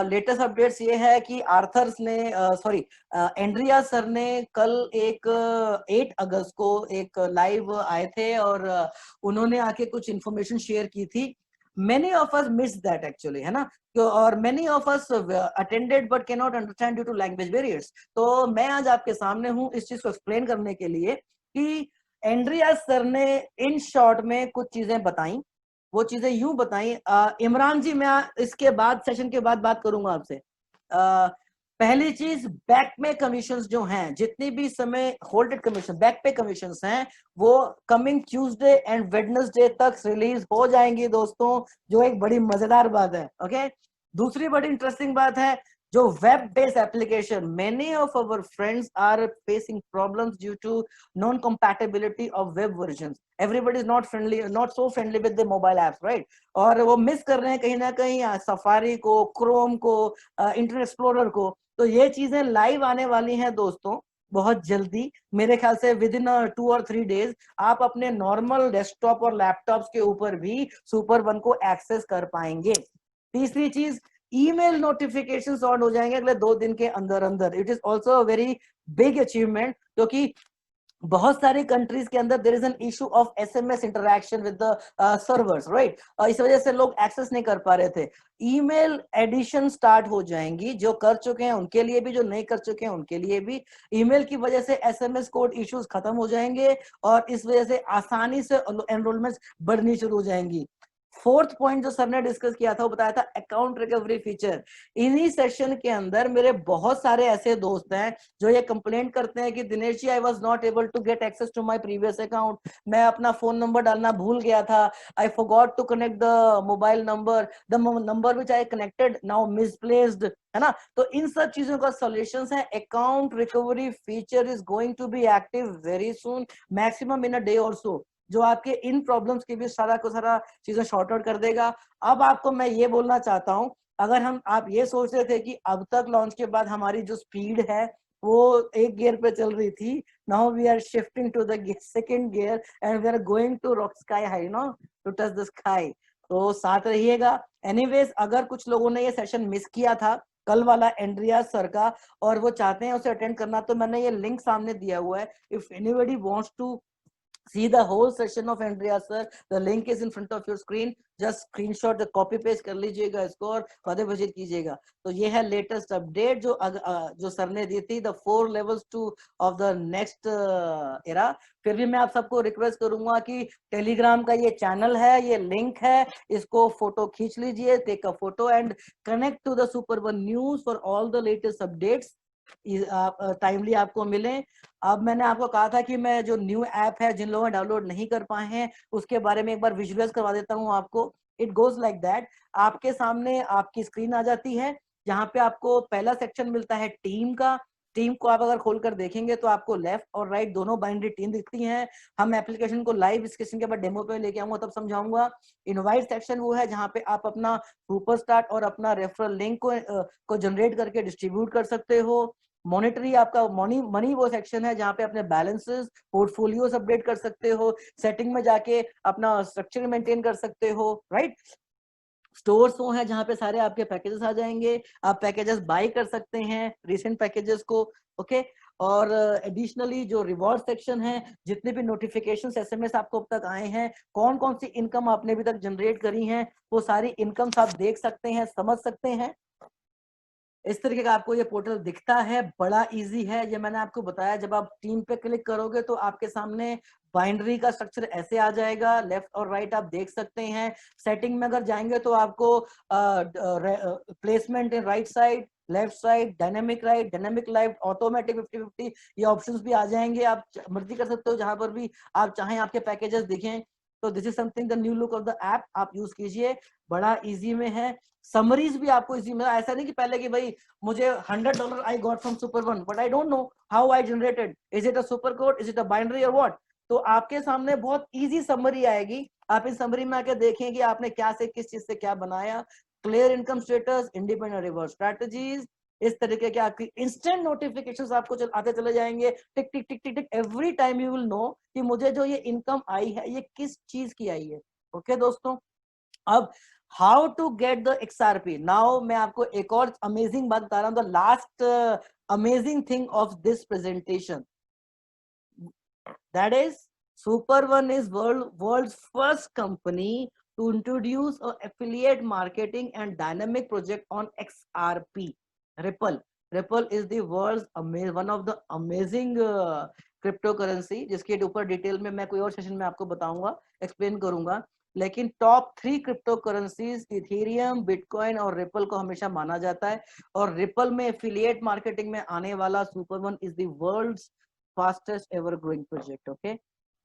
Latest updates ये है कि आर्थर्स ने सॉरी एंड्रिया सर ने कल एक 8 अगस्त को एक लाइव आए थे और उन्होंने आके कुछ इंफॉर्मेशन शेयर की थी। Many of us miss that actually, है ना, और many of us attended but can not understand due to language barriers. तो मैं आज आपके सामने हूँ इस चीज को एक्सप्लेन करने के लिए कि एंड्रिया सर ने इन शॉर्ट में कुछ चीजें बताई। वो चीजें यूं बताई, इमरान जी मैं इसके बाद सेशन के बाद बात करूंगा आपसे। पहली चीज, बैक पे कमीशंस जो हैं, जितनी भी समय होल्डेड कमीशन बैक पे कमीशंस हैं, वो कमिंग ट्यूसडे एंड वेडनेसडे तक रिलीज हो जाएंगी दोस्तों, जो एक बड़ी मजेदार बात है। ओके, दूसरी बड़ी इंटरेस्टिंग बात है, जो web based application, many of our friends are facing problems due to non compatibility of web versions. Everybody is not friendly, not so friendly with the mobile apps, right? और वो miss कर रहे हैं कहीं ना कहीं सफारी को, Chrome को, इंटरनेट एक्सप्लोरर को। तो ये चीजें लाइव आने वाली हैं दोस्तों बहुत जल्दी, मेरे ख्याल से विद इन 2 और 3 डेज आप अपने नॉर्मल डेस्कटॉप और लैपटॉप्स के ऊपर भी सुपर वन को एक्सेस कर पाएंगे। तीसरी चीज, ईमेल नोटिफिकेशंस ऑन हो जाएंगे अगले 2 दिन के अंदर अंदर। It is also a very big achievement, क्योंकि बहुत सारी कंट्रीज के अंदर there is an issue of SMS interaction with the servers, right? इस वजह से लोग एक्सेस नहीं कर पा रहे थे। ईमेल एडिशन स्टार्ट हो जाएंगी, जो कर चुके हैं उनके लिए भी, जो नहीं कर चुके हैं उनके लिए भी। ईमेल की वजह से एसएमएस कोड इश्यूज खत्म हो जाएंगे और इस वजह से आसानी से एनरोलमेंट बढ़नी शुरू हो जाएंगी। फोर्थ पॉइंट जो सर ने डिस्कस किया था वो बताया था अकाउंट रिकवरी फीचर। इन्हीं सेशन के अंदर मेरे बहुत सारे ऐसे दोस्त हैं जो ये कंप्लेंट करते हैं कि Dinesh ji, I was not able to get access to my previous account, मैं अपना फोन नंबर डालना भूल गया था, I forgot to connect the mobile number, the number which I connected now misplaced, है ना? तो इन सब चीजों का सॉल्यूशंस है। Account recovery feature is going to be active very soon, maximum in a day और सो, जो आपके इन प्रॉब्लम्स के भी सारा को सारा चीजें शॉर्ट आउट कर देगा। अब आपको मैं ये बोलना चाहता हूं, अगर हम आप ये सोच रहे थे कि अब तक लॉन्च के बाद हमारी जो स्पीड है वो एक गियर पे चल रही थी, now we are shifting to the second gear and we are going to rock sky high, no, to touch the sky. तो साथ रहिएगा। एनीवेज, अगर कुछ लोगों ने ये सेशन मिस किया था कल वाला एंड्रिया सर का और वो चाहते हैं उसे अटेंड करना, तो मैंने ये लिंक सामने दिया हुआ है। If anybody wants to see the whole session of Andrea sir, the link is in front of your screen, just screenshot the copy paste कर लीजिएगा इसको और वादे विजिट कीजिएगा। तो ये है लेटेस्ट अपडेट जो सर ने दी थी, the 4 levels two of the next era. फिर भी मैं आप सबको रिक्वेस्ट करूंगा कि टेलीग्राम का ये चैनल है, ये लिंक है, इसको फोटो खींच लीजिए, take a photo and connect to the super one news for all the latest updates timely आपको मिले। अब मैंने आपको कहा था कि मैं जो न्यू ऐप है, जिन लोगों ने डाउनलोड नहीं कर पाए हैं, उसके बारे में एक बार विजुअलाइज करवा देता हूं आपको। इट गोज लाइक दैट, आपके सामने आपकी स्क्रीन आ जाती है जहां पे आपको पहला सेक्शन मिलता है टीम का। टीम को आप अगर खोलकर देखेंगे तो आपको लेफ्ट और राइट दोनों बाइनरी टीम दिखती हैं। हम एप्लीकेशन को लाइव डिस्कशन के बाद डेमो पे लेके आऊंगा तब समझाऊंगा। इनवाइट सेक्शन वो है जहां पे आप अपना सुपर स्टार्ट और अपना रेफरल लिंक को जनरेट करके डिस्ट्रीब्यूट कर सकते हो। मॉनिटरी आपका मनी वो सेक्शन है जहां पे अपने बैलेंसेस, पोर्टफोलियोस अपडेट कर सकते हो, सेटिंग में जाके अपना स्ट्रक्चर मेंटेन कर सकते हो, राइट? स्टोर्स वो है जहां पे सारे आपके पैकेजेस आ जाएंगे, आप पैकेजेस बाय कर सकते हैं रिसेंट पैकेजेस को। ओके, और एडिशनली जो रिवॉर्ड सेक्शन है, जितने भी नोटिफिकेशंस एसएमएस आपको अब तक आए हैं, कौन कौन सी इनकम आपने अभी तक जनरेट करी हैं, वो सारी इनकम्स आप देख सकते हैं, समझ सकते हैं। इस तरीके का आपको ये पोर्टल दिखता है, बड़ा इजी है। ये मैंने आपको बताया, जब आप टीम पे क्लिक करोगे तो आपके सामने बाइनरी का स्ट्रक्चर ऐसे आ जाएगा, लेफ्ट और राइट आप देख सकते हैं। सेटिंग में अगर जाएंगे तो आपको placement in right side, left side, dynamic right, dynamic left, automatic 50-50 ये ऑप्शंस भी आ जाएंगे। आप मर्जी कर सकते हो जहां पर भी आप चाहें आपके पैकेजेस दिखें। तो this is something the new look of the app, आप यूज कीजिए, बड़ा इजी में है। समरीज भी आपको इजी में, ऐसा नहीं कि पहले कि भाई मुझे $100 I got from super one but I don't know how I generated, is it a super code, is it a binary और व्हाट। तो आपके सामने बहुत इजी समरी आएगी, आप इस समरी में आके देखें कि आपने क्या से किस चीज से क्या बनाया। Clear income status, independent reverse strategies, इस तरीके के आपकी इंस्टेंट नोटिफिकेशंस आपको आते चले जाएंगे, tick tick tick tick tick, every time you will know कि मुझे जो ये इनकम आई है ये किस चीज की आई है। ओके दोस्तों, अब how to get the XRP. Now मैं आपको एक और अमेजिंग बात बता रहा हूँ. The last amazing thing of this presentation, that is Super One is world's first company to introduce a affiliate marketing and dynamic project on XRP. Ripple is the world's one of the amazing cryptocurrency, जिसके ऊपर detail में मैं कोई और session में आपको बताऊंगा, explain करूंगा. लेकिन top 3 crypto currencies Ethereum, bitcoin और रिपल को हमेशा माना जाता है. और रिपल में एफिलिएट मार्केटिंग में आने वाला super one is the world's fastest ever growing project. Okay,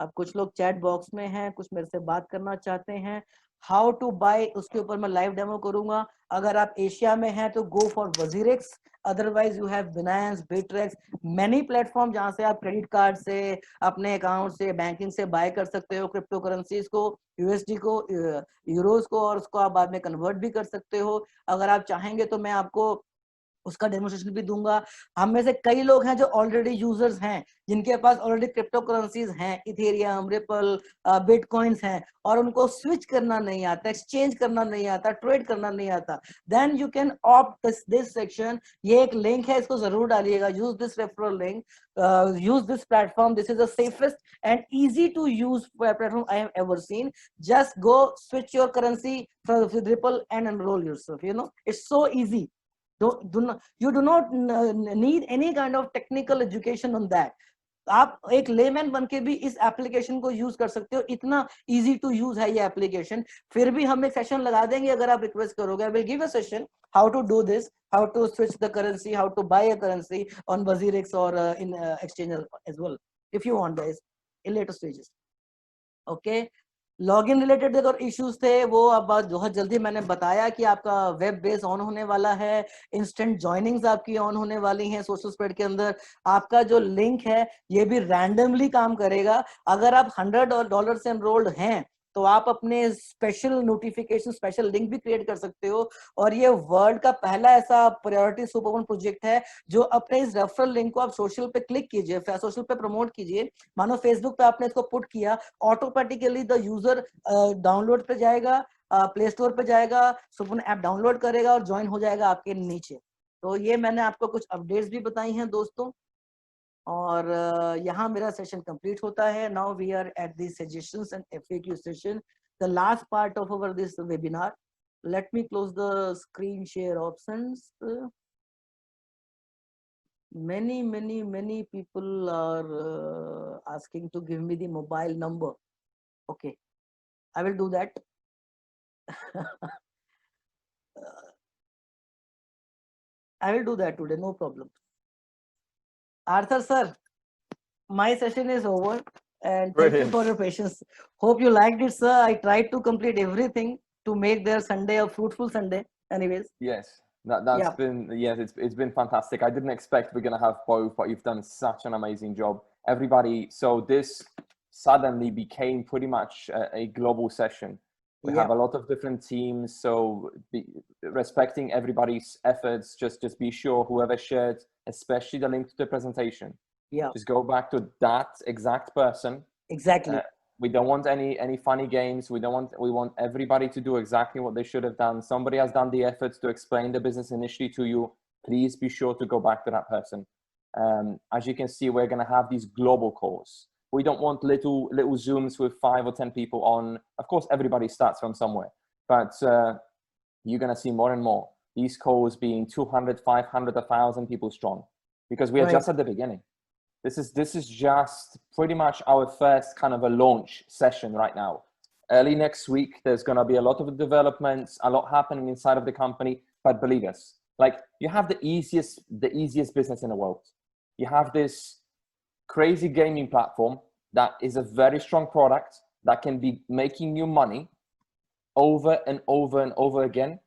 अब कुछ लोग चैट बॉक्स में हैं, कुछ मेरे से बात करना चाहते हैं. हाउ टू बाय, उसके ऊपर मैं लाइव डेमो करूंगा. अगर आप एशिया में हैं तो go for WazirX, otherwise you have Binance, Bittrex, many platform जहां से आप क्रेडिट कार्ड से, अपने अकाउंट से, बैंकिंग से बाय कर सकते हो क्रिप्टो करेंसीज को, यूएसडी को, यूरोज को, और उसको आप बाद में कन्वर्ट भी कर सकते हो. अगर आप चाहेंगे तो मैं आपको उसका डेमोस्ट्रेशन भी दूंगा. हम में से कई लोग हैं जो ऑलरेडी यूजर्स हैं, जिनके पास ऑलरेडी क्रिप्टो करेंसीज हैं, इथेरियम, रिपल, बिटकॉइंस हैं, और उनको स्विच करना नहीं आता, एक्सचेंज करना नहीं आता, ट्रेड करना नहीं आता. Then you can opt this section. ये एक लिंक है, इसको जरूर डालिएगा. Use this referral link, use this platform. This is the safest and easy to use platform I have ever seen. Just go switch your currency from Ripple and enroll yourself. You know, it's so easy. You do not need any kind of technical education on that. आप एक layman बन के भी इस application को use कर सकते हो. इतना इजी टू यूज है ये एप्लीकेशन. फिर भी हम एक सेशन लगा देंगे अगर आप रिक्वेस्ट करोगे. I will give a session how to do this, how to switch the currency, how to buy a currency on WazirX और in exchange as well if you want guys in later stages. Okay, login related अगर issues थे वो अब बहुत जल्दी मैंने बताया कि आपका वेब बेस ऑन होने वाला है, इंस्टेंट ज्वाइनिंग्स आपकी ऑन होने वाली हैं सोशल स्प्रेड के अंदर. आपका जो लिंक है ये भी रैंडमली काम करेगा. अगर आप $100 से एनरोल्ड हैं तो आप अपने स्पेशल नोटिफिकेशन, स्पेशल लिंक भी क्रिएट कर सकते हो. और ये वर्ल्ड का पहला ऐसा प्रायोरिटी सुपर वन प्रोजेक्ट है जो अपने इस रेफरल लिंक को आप सोशल पे क्लिक कीजिए, सोशल पे प्रमोट कीजिए. मानो फेसबुक पे आपने इसको पुट किया, ऑटोमेटिकली द यूजर डाउनलोड पे जाएगा, प्ले स्टोर पे जाएगा, सुपर ऐप डाउनलोड करेगा और ज्वाइन हो जाएगा आपके नीचे. तो ये मैंने आपको कुछ अपडेट्स भी बताई हैं दोस्तों. और यहाँ मेरा सेशन कंप्लीट होता है. Now we are at the suggestions and FAQ session, the last part of our this webinar. Let me close the screen share options. Many people are asking to give me the mobile number. Okay, I will do that. I will do that today, no problem. Arthur sir, my session is over and thank you for your patience. Hope you liked it, sir. I tried to complete everything to make their Sunday a fruitful Sunday. Anyways. Yes, that's been, yes, it's been fantastic. I didn't expect we're going to have both, but you've done such an amazing job. Everybody, so this suddenly became pretty much a global session. We have a lot of different teams, so respecting everybody's efforts, just be sure whoever shared, especially the link to the presentation, just go back to that exact person. Exactly. We don't want any funny games. We want everybody to do exactly what they should have done. Somebody has done the efforts to explain the business initially to you. Please be sure to go back to that person. As you can see, we're going to have these global calls. We don't want little Zooms with 5 or 10 people on. Of course, everybody starts from somewhere, but you're going to see more and more these calls being 200, 500, 1,000 people strong, because we are just at the beginning. This is just pretty much our first kind of a launch session right now. Early next week, there's going to be a lot of developments, a lot happening inside of the company. But believe us, like, you have the easiest business in the world. You have this crazy gaming platform that is a very strong product that can be making you money over and over and over again.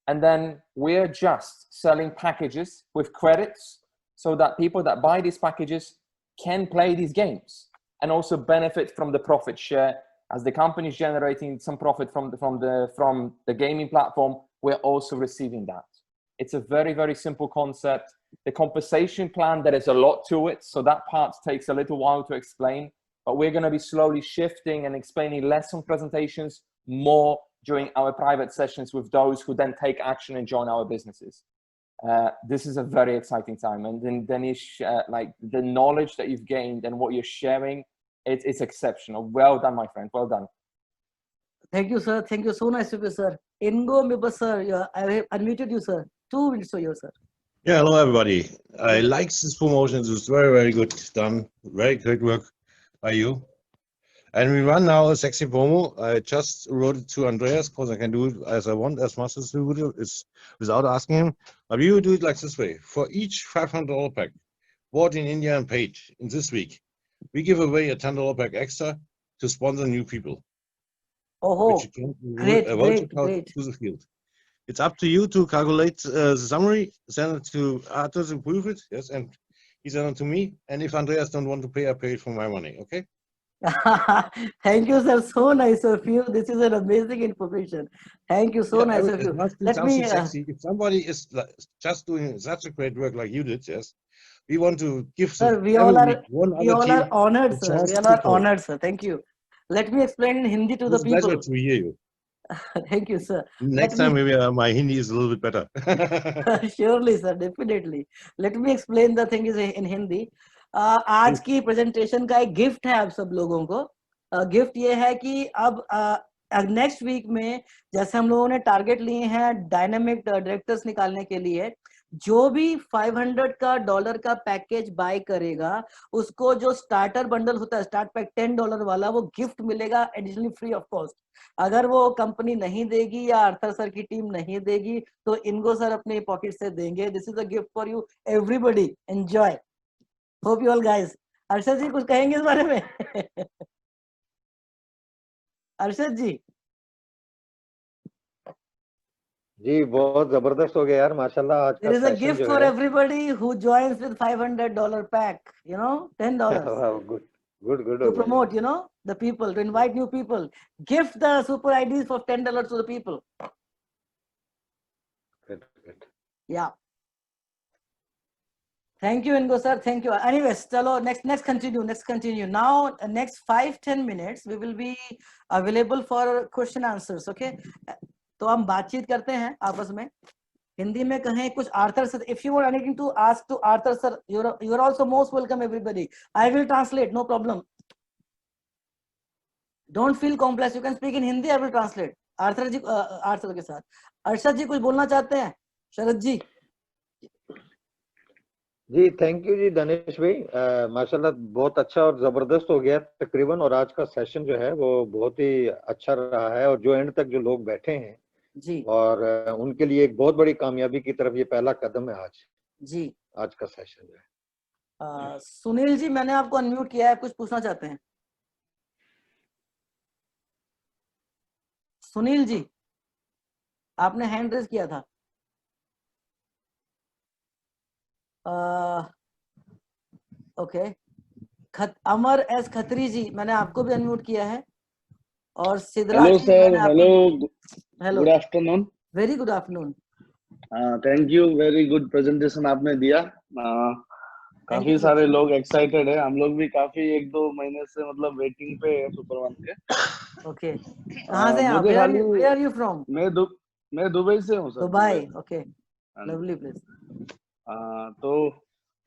And then we're just selling packages with credits so that people that buy these packages can play these games and also benefit from the profit share. As the company is generating some profit from the gaming platform, we're also receiving that. It's a very, very simple concept. The compensation plan, there is a lot to it, so that part takes a little while to explain, but we're going to be slowly shifting and explaining less on presentations, more during our private sessions with those who then take action and join our businesses. This is a very exciting time, and then Danish, like the knowledge that you've gained and what you're sharing, it's exceptional. Well done, my friend. Well done. Thank you, sir. Thank you. So nice of you, sir. Ingo Mibas, sir, I have unmuted you, sir. 2 minutes for you, sir. Yeah, hello everybody. I like this promotion. It was very, very good done. Very great work by you. And we run now a sexy promo. I just wrote it to Andreas because I can do it as I want, as much as we do it, without asking him. But we will do it like this way. For each $500 pack bought in India and paid in this week, we give away a $10 pack extra to sponsor new people. Oh, which you can great, vote great, great. to the field. It's up to you to calculate the summary, send it to Arthur to prove it, yes, and he sent it to me. And if Andreas don't want to pay, I pay it from my money, okay? Thank you, sir. So nice of you. This is an amazing information. Thank you. So nice of you. Let me. Sexy. If somebody is just doing such a great work like you did, yes, we want to give. Sir, we all are honored, sir. We all are honored, sir. Thank you. Let me explain in Hindi to the people. It's a pleasure to hear you. Thank you, sir. Next time, maybe my Hindi is a little bit better. Surely, sir. Definitely. Let me explain the thing is in Hindi. आज की presentation का एक gift है आप सब लोगों को. Gift ये है कि अब नेक्स्ट वीक में जैसे हम लोगों ने टारगेट लिए हैं डायनामिक डायरेक्टर्स निकालने के लिए, जो भी $500 का पैकेज बाय करेगा उसको जो स्टार्टर बंडल होता है, स्टार्ट पैक $10 वाला, वो गिफ्ट मिलेगा एडिशनली फ्री ऑफ कॉस्ट. अगर वो कंपनी नहीं देगी या आर्थर सर की टीम नहीं देगी तो इनको सर अपने पॉकेट से देंगे. This is a gift for you everybody. Enjoy. Hope you all guys. Arshad ji कुछ कहेंगे इस बारे में? अर्शद जी. जी बहुत जबरदस्त हो गया यार, माशाल्लाह. आज का There is a session gift जो for है, everybody who joins with $500 pack, you know, $10 good to promote, you know, the people, to invite new people. Gift the super IDs for $10 to the people. Good. Yeah. Thank you, Ingo sir. Thank you. Anyways, chalo, next continue. Now, next 5-10 minutes, we will be available for question answers. Okay. तो हम बातचीत करते हैं आपस में. हिंदी में कहें कुछ. Arthur sir, if you want anything to ask to Arthur sir, you are also most welcome, everybody. I will translate, no problem. Don't feel complex. You can speak in Hindi. I will translate. Arthur ji, Arthur के साथ अर्शद जी कुछ बोलना चाहते हैं? शरद जी. जी thank you जी दानिश भाई. माशाल्लाह बहुत अच्छा और जबरदस्त हो गया तकरीबन. और आज का सेशन जो है वो बहुत ही अच्छा रहा है, और जो एंड तक जो लोग बैठे हैं जी, और उनके लिए एक बहुत बड़ी कामयाबी की तरफ ये पहला कदम है आज जी. आज का सेशन जो है. सुनील जी, मैंने आपको अनम्यूट किया है, कुछ पूछना चाहते हैं? सुनील जी, आपने हैंड रेज किया था. ओके. अमर एस खत्री जी, मैंने आपको भी अनम्यूट किया है. और Siddhraj hello ji, sir. Hello, good afternoon. Very good afternoon. Thank you. Very good presentation आपने दिया. काफी सारे लोग एक्साइटेड है. हम लोग भी काफी 1-2 महीने से मतलब वेटिंग पे है सुपर वन के. ओके. कहाँ से आप? Where are you from? मैं दुबई से हूँ sir. Dubai. Okay, lovely place. तो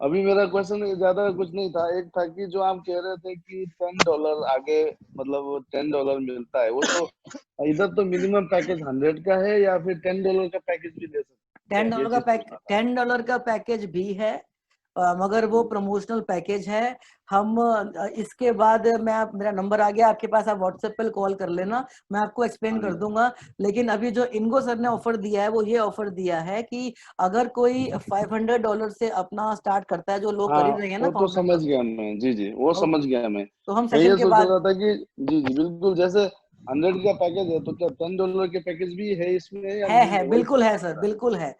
अभी मेरा क्वेश्चन ज्यादा कुछ नहीं था. एक था कि जो आप कह रहे थे कि $10 आगे मतलब $10 मिलता है, वो तो इधर तो मिनिमम पैकेज 100 का है या फिर $10 का पैकेज भी दे सकते हैं? $10 का पैकेज भी है, मगर वो प्रमोशनल पैकेज है. हम इसके बाद मेरा नंबर आ गया आपके पास, आप व्हाट्सएप पे कॉल कर लेना, मैं आपको एक्सप्लेन कर दूंगा. लेकिन अभी जो इनको सर ने ऑफर दिया है वो ये ऑफर दिया है कि अगर कोई $500 से अपना स्टार्ट करता है, जो लोग कर रहे हैं ना, तो समझ गया मैं. जी वो समझ गया मैं. तो हम ये सेशन के सोच बाद रहा था कि जी बिल्कुल, जैसे 100 का पैकेज है तो क्या $10 के पैकेज भी है इसमें या है बिल्कुल है सर, बिल्कुल है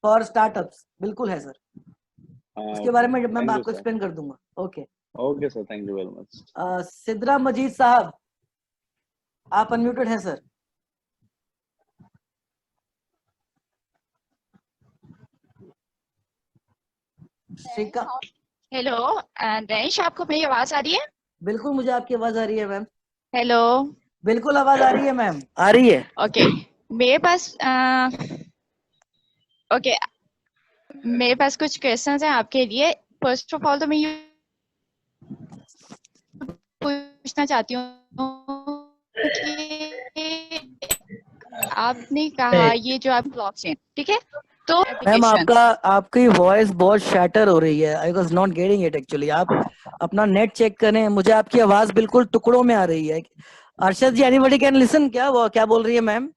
फॉर स्टार्टअप्स, बिल्कुल है सर. उसके बारे में मैं आपको एक्सप्लेन कर दूंगा. Okay sir, thank you very much. Sidra Majeed sahab, आप अनम्यूटेड हैं सर. हेलो दानिश, आपको मेरी आवाज आ रही है? बिल्कुल, मुझे आपकी आवाज आ रही है मैम. हेलो. बिल्कुल आवाज आ रही है मैम, आ रही है। ओके, मेरे पास ओके मेरे पास कुछ क्वेश्चंस हैं आपके लिए। फर्स्ट ऑफ ऑल तो मैं ये पूछना चाहती हूँ कि आपने कहा ये जो आप ब्लॉकचेन, ठीक है, तो मैम एप्लीकेशन आपकी वॉइस बहुत शैटर हो रही है। आई was not getting it actually. आप अपना नेट चेक करें, मुझे आपकी आवाज बिल्कुल टुकड़ों में आ रही है। अर्शद जी, एनीबॉडी कैन लिसन? क्या वो क्या बोल रही है मैम?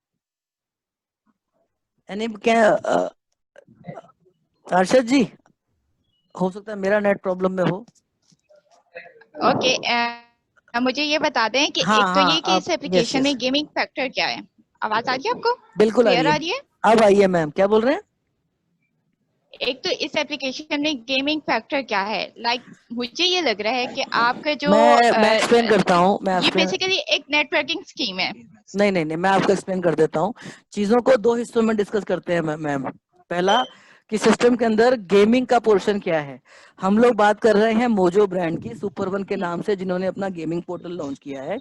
एनी क्या अर्शद जी, हो सकता है मेरा नेट प्रॉब्लम में हो। ओके। मुझे ये बता दें कि हाँ एक तो हाँ, ये कि आप इस यस एप्लीकेशन यस में गेमिंग फैक्टर क्या है। आवाज आ रही है आपको? बिल्कुल आ रही क्लियर आ है। रही है? अब आइए मैम, क्या बोल रहे हैं? एक तो इस एप्लीकेशन में गेमिंग फैक्टर क्या है। लाइक मुझे ये लग रहा है कि आपका जो मैं एक्सप्लेन करता हूँ। ये बेसिकली एक नेटवर्किंग स्कीम है। नहीं, मैं आपको एक्सप्लेन कर देता हूँ। चीजों को दो हिस्सों में डिस्कस करते हैं मैम। पहला कि सिस्टम के अंदर गेमिंग का पोर्शन क्या है। हम लोग बात कर रहे हैं मोजो ब्रांड की, सुपर वन के नाम से, जिन्होंने अपना गेमिंग पोर्टल लॉन्च किया है।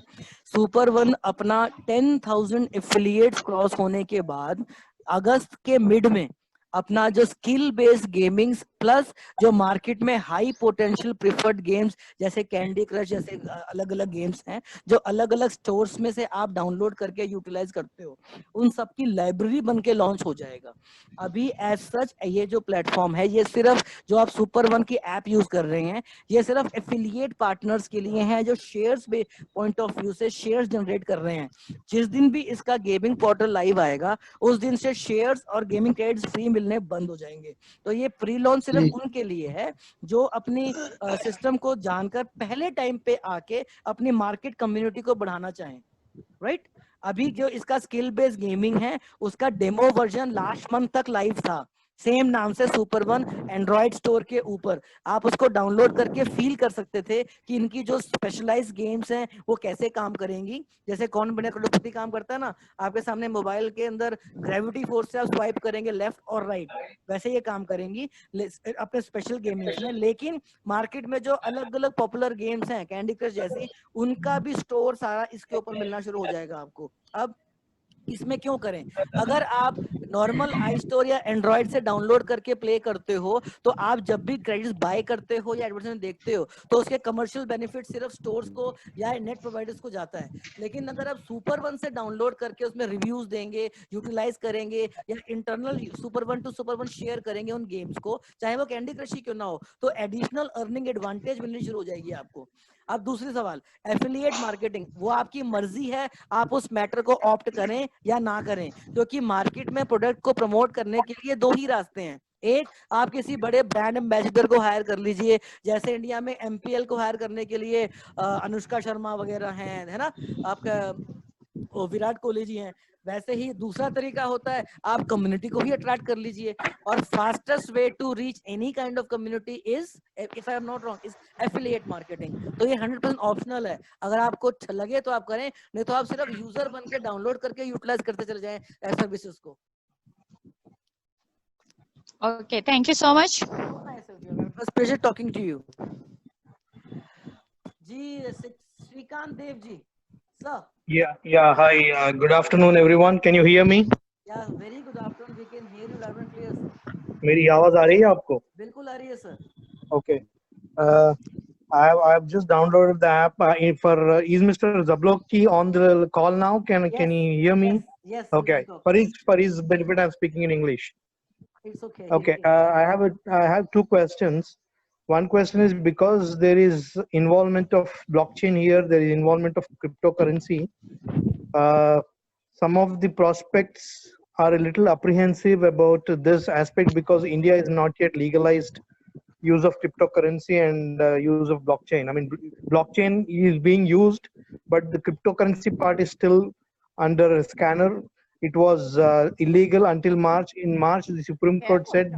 सुपर वन अपना 10,000 एफिलिएट्स क्रॉस होने के बाद अगस्त के मिड में अपना जो स्किल बेस्ड गेमिंग प्लस जो मार्केट में हाई पोटेंशियल प्रिफर्ड गेम्स जैसे कैंडी क्रश जैसे अलग अलग गेम्स हैं जो अलग अलग स्टोर्स में से आप डाउनलोड करके यूटिलाइज करते हो, उन सब की लाइब्रेरी बन के लॉन्च हो जाएगा। अभी एज सच ये जो प्लेटफॉर्म है, ये सिर्फ जो आप सुपर वन की ऐप यूज कर रहे हैं, ये सिर्फ एफिलिएट पार्टनर्स के लिए है जो शेयर्स पे पॉइंट ऑफ व्यू से शेयर्स जनरेट कर रहे हैं। जिस दिन भी इसका गेमिंग पोर्टल लाइव आएगा, उस दिन से शेयर्स और गेमिंग क्रेडिट्स फ्री मिलने बंद हो जाएंगे। तो ये प्री लॉन्च सिर्फ उनके लिए है जो अपनी सिस्टम को जानकर पहले टाइम पे आके अपनी मार्केट कम्युनिटी को बढ़ाना चाहें, राइट? अभी जो इसका स्किल बेस्ड गेमिंग है, उसका डेमो वर्जन लास्ट मंथ तक लाइव था, सेम नाम से सुपर वन, एंड्रॉइड स्टोर के ऊपर। आप उसको डाउनलोड करके फील कर सकते थे कि इनकी जो स्पेशलाइज गेम्स हैं वो कैसे काम करेंगी। जैसे कौन बने करोड़पति काम करता है ना, आपके सामने मोबाइल के अंदर ग्रेविटी फोर्स से आप स्वाइप करेंगे लेफ्ट और राइट, वैसे ये काम करेंगी अपने स्पेशल गेमिंग्स में। लेकिन मार्केट में जो अलग अलग पॉपुलर गेम्स हैं कैंडी क्रश जैसी, उनका भी स्टोर सारा इसके ऊपर मिलना शुरू हो जाएगा आपको। अब इसमें क्यों करें? अगर आप नॉर्मल आई स्टोर या एंड्रॉइड से डाउनलोड करके प्ले करते हो, तो आप जब भी क्रेडिट्स बाय करते हो या एडवर्टाइजमेंट देखते हो, तो उसके कमर्शियल बेनिफिट सिर्फ स्टोर्स को या नेट प्रोवाइडर्स को जाता है। लेकिन अगर आप सुपर वन से डाउनलोड करके उसमें रिव्यूज देंगे, यूटिलाइज करेंगे या internal super one two super one share करेंगे उन गेम्स को, चाहे वो कैंडी क्रश ही क्यों ना हो, तो एडिशनल अर्निंग एडवांटेज मिलनी शुरू हो जाएगी आपको। अब दूसरी सवाल, एफिलिएट मार्केटिंग, वो आपकी मर्जी है, आप उस मैटर को ऑप्ट करें या ना करें, क्योंकि मार्केट में प्रोडक्ट को प्रमोट करने के लिए दो ही रास्ते हैं। एक, आप किसी बड़े ब्रांड एम्बेसडर को हायर कर लीजिए, जैसे इंडिया में एमपीएल को हायर करने के लिए अनुष्का शर्मा वगैरह हैं, है ना, आपका विराट कोहली जी हैं। वैसे ही दूसरा तरीका होता है, आप कम्युनिटी को भी अट्रैक्ट कर लीजिए। और fastest way to reach any kind of community is, if I am not wrong, is affiliate marketing. तो ये 100% ऑप्शनल है, अगर आपको लगे तो आप करें, नहीं तो आप सिर्फ यूजर बन के डाउनलोड करके यूटिलाइज करते चले जाएं सर्विसेज को। Okay, thank you so much. Pleasure talking to you ji. Shrikant Dev ji, sir. Yeah. Hi. Good afternoon, everyone. Can you hear me? Yeah, very good afternoon. We can hear you loud and clear, sir. मेरी आवाज आ रही है आपको? बिल्कुल आ रही है sir. Okay. I've just downloaded the app. Is Mr. Zablocki on the call now? Can he hear me? Yes. Okay. For his benefit, I'm speaking in English. It's okay. Okay. I have two questions. One question is, because there is involvement of blockchain here, there is involvement of cryptocurrency. Some of the prospects are a little apprehensive about this aspect because India is not yet legalized use of cryptocurrency and use of blockchain. I mean, blockchain is being used, but the cryptocurrency part is still under a scanner. It was illegal until March. In March, the Supreme Court said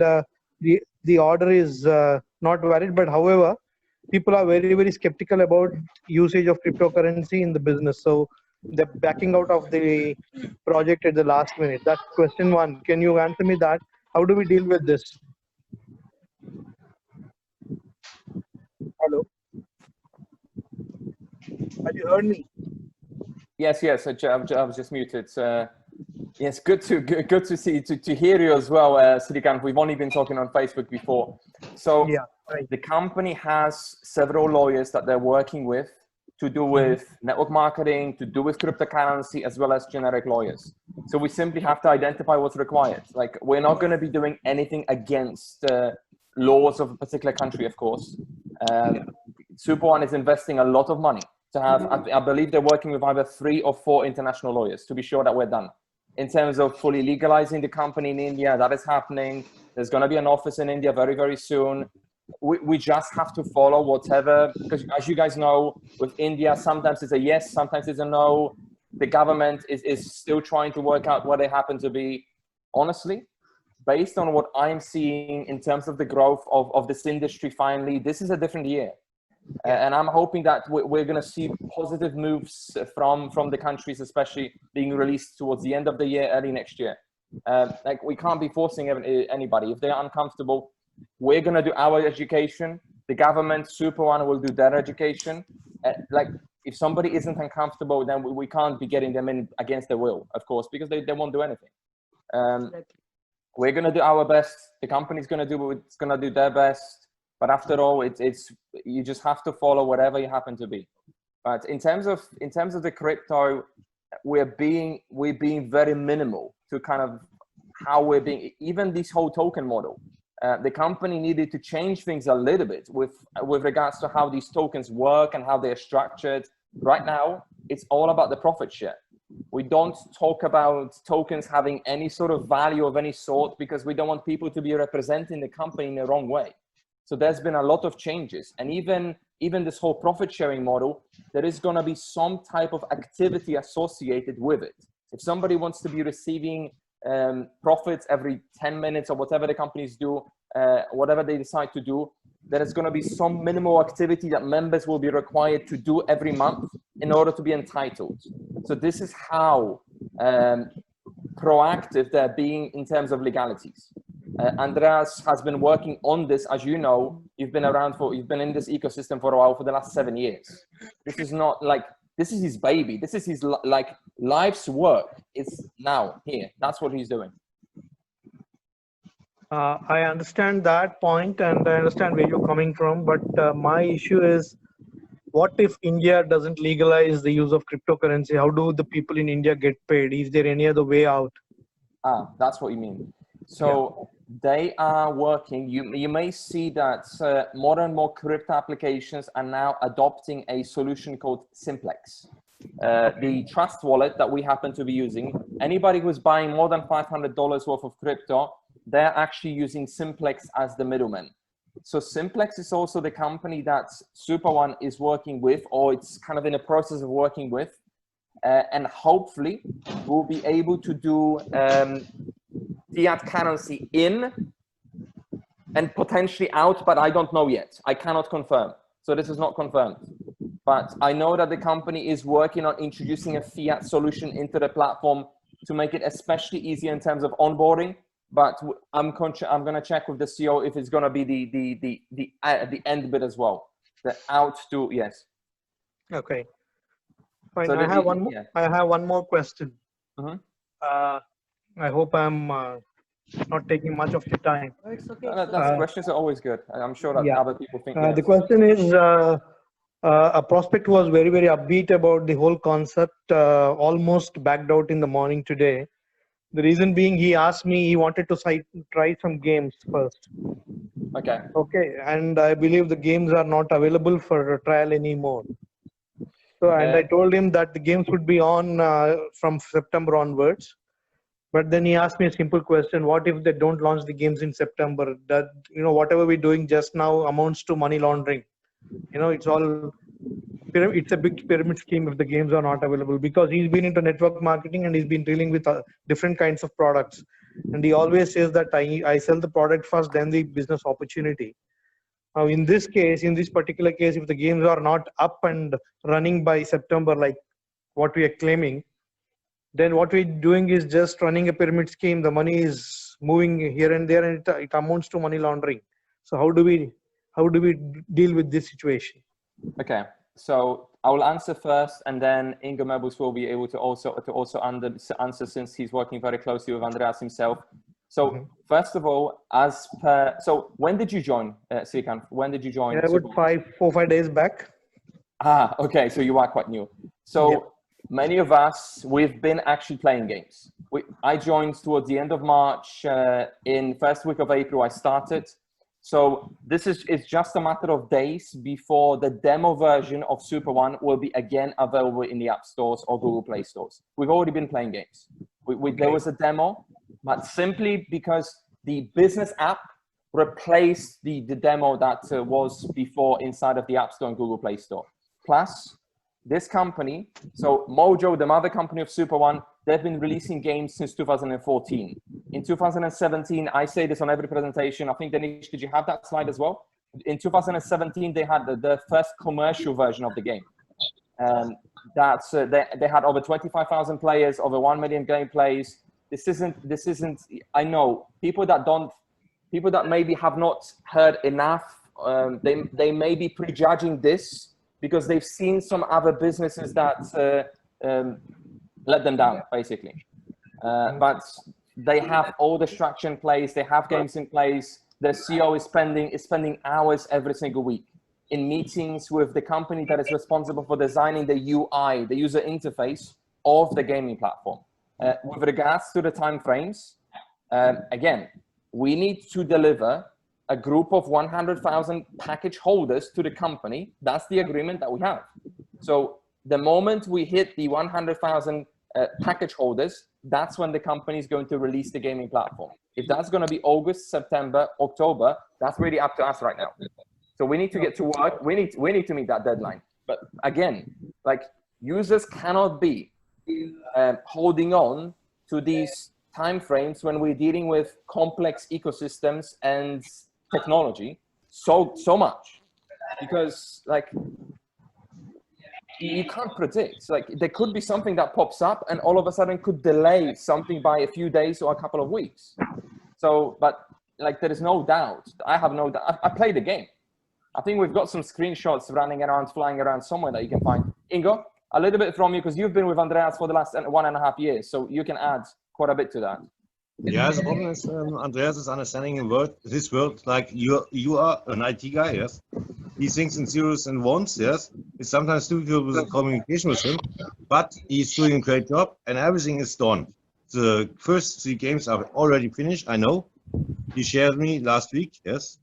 the order is not valid. But however, people are very, very skeptical about usage of cryptocurrency in the business. So they're backing out of the project at the last minute. That's question one. Can you answer me that? How do we deal with this? Hello? Have you heard me? Yes, yes. I was just muted. Yes, good to see to hear you as well, Srikanth. We've only been talking on Facebook before. So Yeah, right. the company has several lawyers that they're working with to do with network marketing, to do with cryptocurrency, as well as generic lawyers. So we simply have to identify what's required. Like, we're not going to be doing anything against laws of a particular country, of course. Super One is investing a lot of money to have, I believe they're working with either 3 or 4 international lawyers to be sure that we're done. In terms of fully legalizing the company in India, that is happening. There's going to be an office in India very, very soon. We just have to follow whatever, because as you guys know, with India, sometimes it's a yes, sometimes it's a no. The government is still trying to work out what they happen to be. Honestly, based on what I'm seeing in terms of the growth of this industry, finally, this is a different year. And I'm hoping that we're going to see positive moves from the countries, especially being released towards the end of the year, early next year. Like, we can't be forcing anybody. If they're uncomfortable, we're going to do our education. The government, Super One, will do their education. Like, if somebody isn't uncomfortable, then we can't be getting them in against their will, of course, because they won't do anything. We're going to do our best. The company's going to do what's going to do their best. But after all, it's you just have to follow whatever you happen to be. But in terms of the crypto, we're being very minimal to kind of how we're being. Even this whole token model, the company needed to change things a little bit with regards to how these tokens work and how they're structured. Right now, it's all about the profit share. We don't talk about tokens having any sort of value of any sort because we don't want people to be representing the company in the wrong way. So there's been a lot of changes, and even this whole profit sharing model, there is going to be some type of activity associated with it. If somebody wants to be receiving profits every 10 minutes or whatever the companies do, whatever they decide to do, there is going to be some minimal activity that members will be required to do every month in order to be entitled. So this is how proactive they're being in terms of legalities. Andreas has been working on this, as you know. You've been in this ecosystem for a while, for the last 7 years. This is not like, this is his baby. This is his like life's work. It's now here. That's what he's doing. I understand that point, and I understand where you're coming from. But my issue is, what if India doesn't legalize the use of cryptocurrency? How do the people in India get paid? Is there any other way out? That's what you mean. So they are working. You may see that more and more crypto applications are now adopting a solution called Simplex. The Trust Wallet that we happen to be using, anybody who's buying more than $500 worth of crypto, they're actually using Simplex as the middleman. So Simplex is also the company that Super One is working with, or it's kind of in the process of working with. And hopefully we'll be able to do fiat currency in and potentially out, but I don't know yet. I cannot confirm. So this is not confirmed. But I know that the company is working on introducing a fiat solution into the platform to make it especially easy in terms of onboarding. But I'm going to check with the CEO if it's going to be the end bit as well. The out to, yes. Okay. Fine. So I have one more question. I hope I'm not taking much of your time. It's okay. Questions are always good. I'm sure that other people think. The question is, a prospect was very, very upbeat about the whole concept, almost backed out in the morning today. The reason being, he asked me, he wanted to try some games first. Okay. Okay, and I believe the games are not available for trial anymore. So, and I told him that the games would be on from September onwards. But then he asked me a simple question: what if they don't launch the games in September? That, whatever we're doing just now amounts to money laundering. It's a big pyramid scheme if the games are not available, because he's been into network marketing and he's been dealing with different kinds of products. And he always says that I sell the product first, then the business opportunity. Now, in this particular case, if the games are not up and running by September, like what we are claiming, then what we're doing is just running a pyramid scheme. The money is moving here and there, and it amounts to money laundering. So how do we deal with this situation? Okay, so I will answer first, and then Ingo Mebus will be able to also answer, since he's working very closely with Andreas himself. So first of all, so when did you join Srikanth? When did you join? Yeah, about 4-5 days back. Ah, okay, so you are quite new. So many of us, we've been actually playing games. I joined towards the end of March. In first week of April, I started. So it's just a matter of days before the demo version of Super One will be again available in the App Stores or Google Play Stores. We've already been playing games. There was a demo, but simply because the business app replaced the demo that was before inside of the App Store and Google Play Store. Plus, this company, so Mojo, the mother company of Super One, they've been releasing games since 2014. In 2017, I say this on every presentation. I think, Danish, did you have that slide as well? In 2017, they had the first commercial version of the game. They had over 25,000 players, over 1 million gameplays. This isn't. I know people that maybe have not heard enough. They may be prejudging this because they've seen some other businesses that let them down, basically. But they have all the structure in place. They have games in place. The CEO is spending hours every single week in meetings with the company that is responsible for designing the UI, the user interface of the gaming platform. With regards to the timeframes, again, we need to deliver a group of 100,000 package holders to the company. That's the agreement that we have. So the moment we hit the 100,000 package holders, that's when the company is going to release the gaming platform. If that's going to be August, September, October, that's really up to us right now. So we need to get to work. We need to meet that deadline. But again, like, users cannot be holding on to these timeframes when we're dealing with complex ecosystems and technology so much, because like you can't predict. Like, there could be something that pops up and all of a sudden could delay something by a few days or a couple of weeks. So, but like, there is no doubt. I have no doubt. I played the game. I think we've got some screenshots running around, flying around somewhere that you can find. Ingo, a little bit from you, because you've been with Andreas for the last 1.5 years, so you can add quite a bit to that. Yeah, the problem is Andreas is understanding this world like you are an IT guy, yes. He thinks in zeros and ones, yes. It's sometimes difficult with the communication with him, but he's doing a great job and everything is done. The first 3 games are already finished, I know. He shared me last week, yes,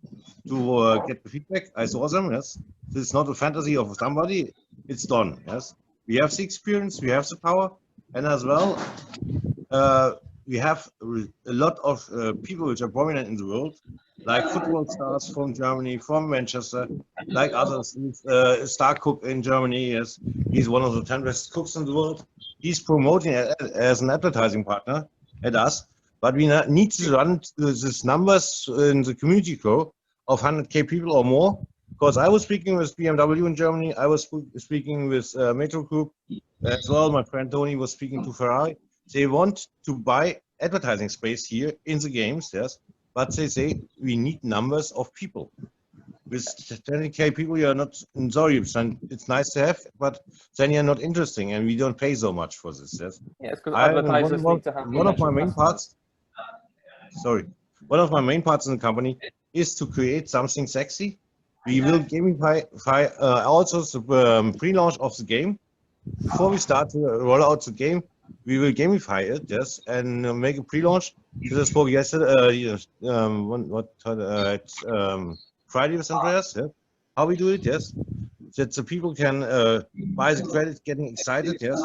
to get the feedback. I saw them, yes. This is not a fantasy of somebody, it's done, yes. We have the experience, we have the power, and as well, we have a lot of people which are prominent in the world, like football stars from Germany, from Manchester, like others. Star Cook in Germany, yes, he's one of the 10 best cooks in the world. He's promoting it as an advertising partner at us, but we need to run these numbers in the community grow of 100K people or more. Because I was speaking with BMW in Germany, I was speaking with Metro Group as well. My friend Tony was speaking to Ferrari. They want to buy advertising space here in the games, yes, but they say we need numbers of people. With 20K people, you're not, sorry, it's nice to have, but then you're not interesting and we don't pay so much for this, yes. Yes, because advertisers need to have one of my main parts, one of my main parts in the company is to create something sexy. We will gamify also the pre-launch of the game. Before we start to roll out the game, we will gamify it, yes, and make a pre-launch. This spoke yesterday, Friday with Andreas, yeah? How we do it, yes, that the people can buy the credit, getting excited, yes,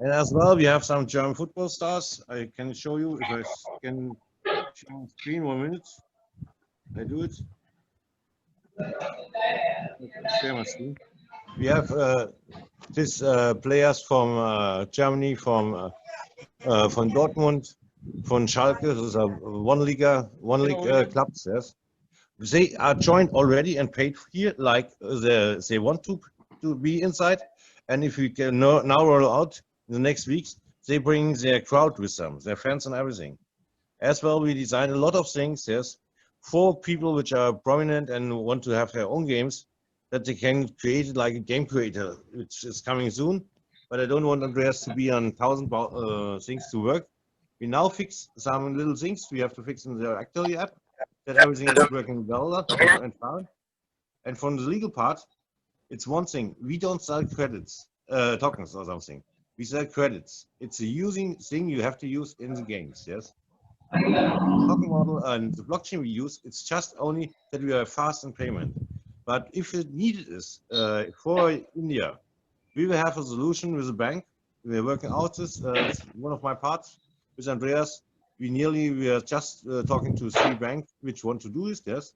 and as well we have some German football stars. I can show you if I can show on screen. 1 minute, I do it. Share my screen. We have these players from Germany, from Dortmund, from Schalke. Those are one league clubs. Yes, they are joined already and paid here, like they want to be inside. And if we can now roll out in the next weeks, they bring their crowd with them, their fans and everything. As well, we design a lot of things. Yes, for people which are prominent and want to have their own games. that they can create it like a game creator, which is coming soon. But I don't want Andreas to be on 1,000 things to work. We now fix some little things we have to fix in the Actually app, that everything is working well and fine. And from the legal part, it's one thing. We don't sell credits, tokens or something. We sell credits. It's a using thing you have to use in the games, yes? The token model and the blockchain we use, it's just only that we are fast in payment. But if it needed is for India, we will have a solution with a bank. We are working out this, one of my parts with Andreas. We are just talking to 3 banks which want to do this, yes.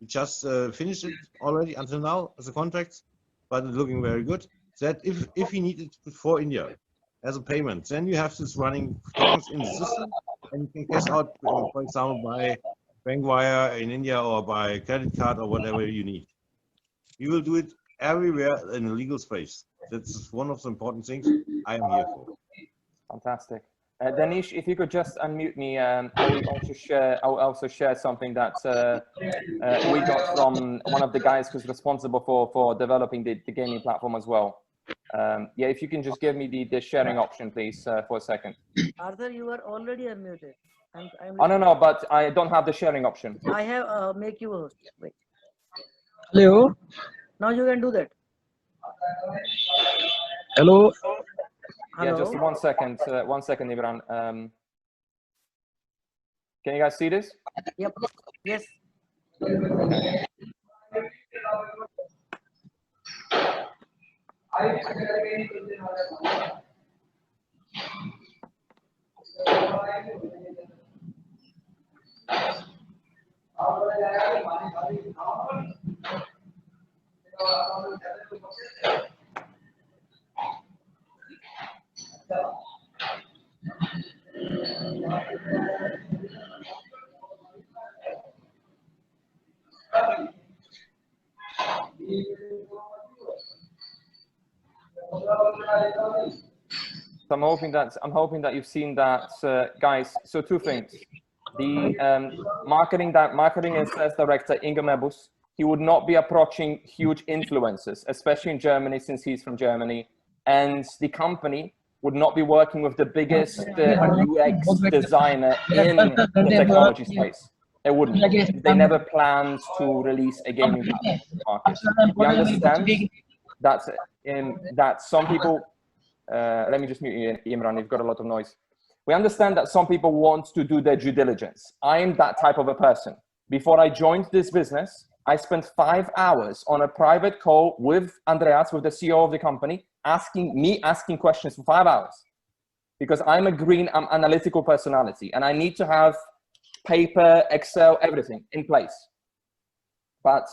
We just finished it already until now as a contract, but it's looking very good. That if we need it for India as a payment, then you have this running tokens in the system, and you can cash out, for example, by bank wire in India or by credit card or whatever you need. You will do it everywhere in a legal space. That's one of the important things I am here for. Fantastic. Danish, if you could just unmute me, I will also share something that we got from one of the guys who's responsible for developing the gaming platform as well. Yeah, if you can just give me the sharing option, please, for a second. Arthur, you are already unmuted. Oh, no, but I don't have the sharing option. I have make you a host. Wait. Hello. Now you can do that. Hello. Yeah, just 1 second. 1 second, Imran. Can you guys see this? Yep. Yes. So I'm hoping that you've seen that, guys. So 2 things: the marketing and sales director Ingo Mebus, he would not be approaching huge influencers, especially in Germany, since he's from Germany, and the company would not be working with the biggest UX designer in the technology space. They wouldn't. They never planned to release a gaming platform to the market. We understand that some people. Let me just mute you, Imran, you've got a lot of noise. We understand that some people want to do their due diligence. I'm that type of a person. Before I joined this business, I spent 5 hours on a private call with Andreas, with the CEO of the company, asking questions for 5 hours. Because I'm analytical personality, and I need to have paper, Excel, everything in place. But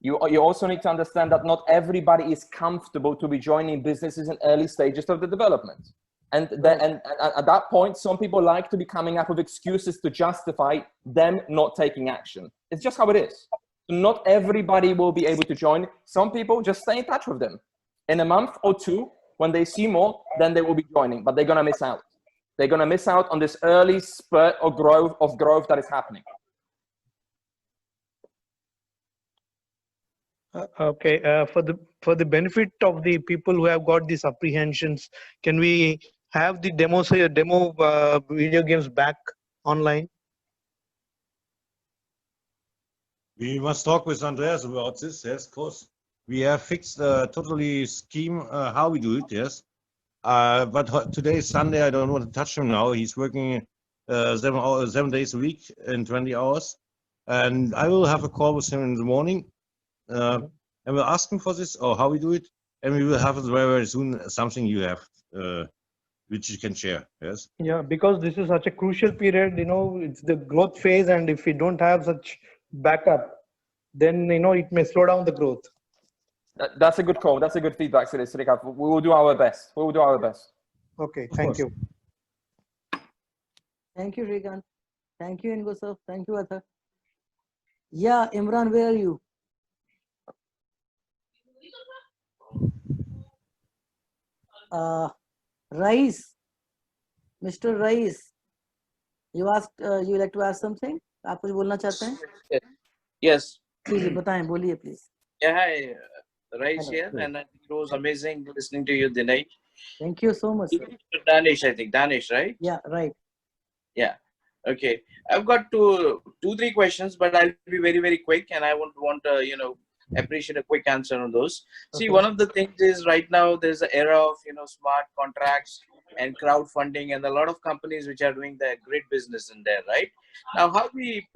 you also need to understand that not everybody is comfortable to be joining businesses in early stages of the development. And at that point, some people like to be coming up with excuses to justify them not taking action. It's just how it is. Not everybody will be able to join. Some people just stay in touch with them. In a month or 2, when they see more, then they will be joining, but they're going to miss out. They're going to miss out on this early spurt of growth that is happening. Okay, for the benefit of the people who have got these apprehensions, can we have the demo video games back online? We must talk with Andreas about this. Yes, of course. We have fixed totally scheme how we do it. Yes, but today is Sunday. I don't want to touch him now. He's working 7 days a week in 20 hours, and I will have a call with him in the morning. And we'll ask him for this or how we do it, and we will have it very, very soon something you have which you can share. Yes. Yeah, because this is such a crucial period. It's the growth phase, and if we don't have such backup, then it may slow down the growth. That's a good call. That's a good feedback, Srikant. We will do our best. We will do our best. Okay, thank you. Thank you, Srikant. Thank you, Ingo sir. Thank you, Arthur. Yeah, Imran, where are you? Rais, Mr. Rais, you like to ask something? आप कुछ बोलना चाहते हैं? Yes. Please बताएं, बोलिए please. Yeah, hi. Rise Hello. here, Good. and I think it was amazing listening to you, Dinesh. Thank you so much, sir. Danish, I think. Danish, right? Yeah, right. Yeah. Okay. I've got two, three questions, but I'll be very, very quick, and I would want to, appreciate a quick answer on those. See, Okay. one of the things is right now there's an era of, smart contracts and crowdfunding, and a lot of companies which are doing the great business in there, right? Now, how we,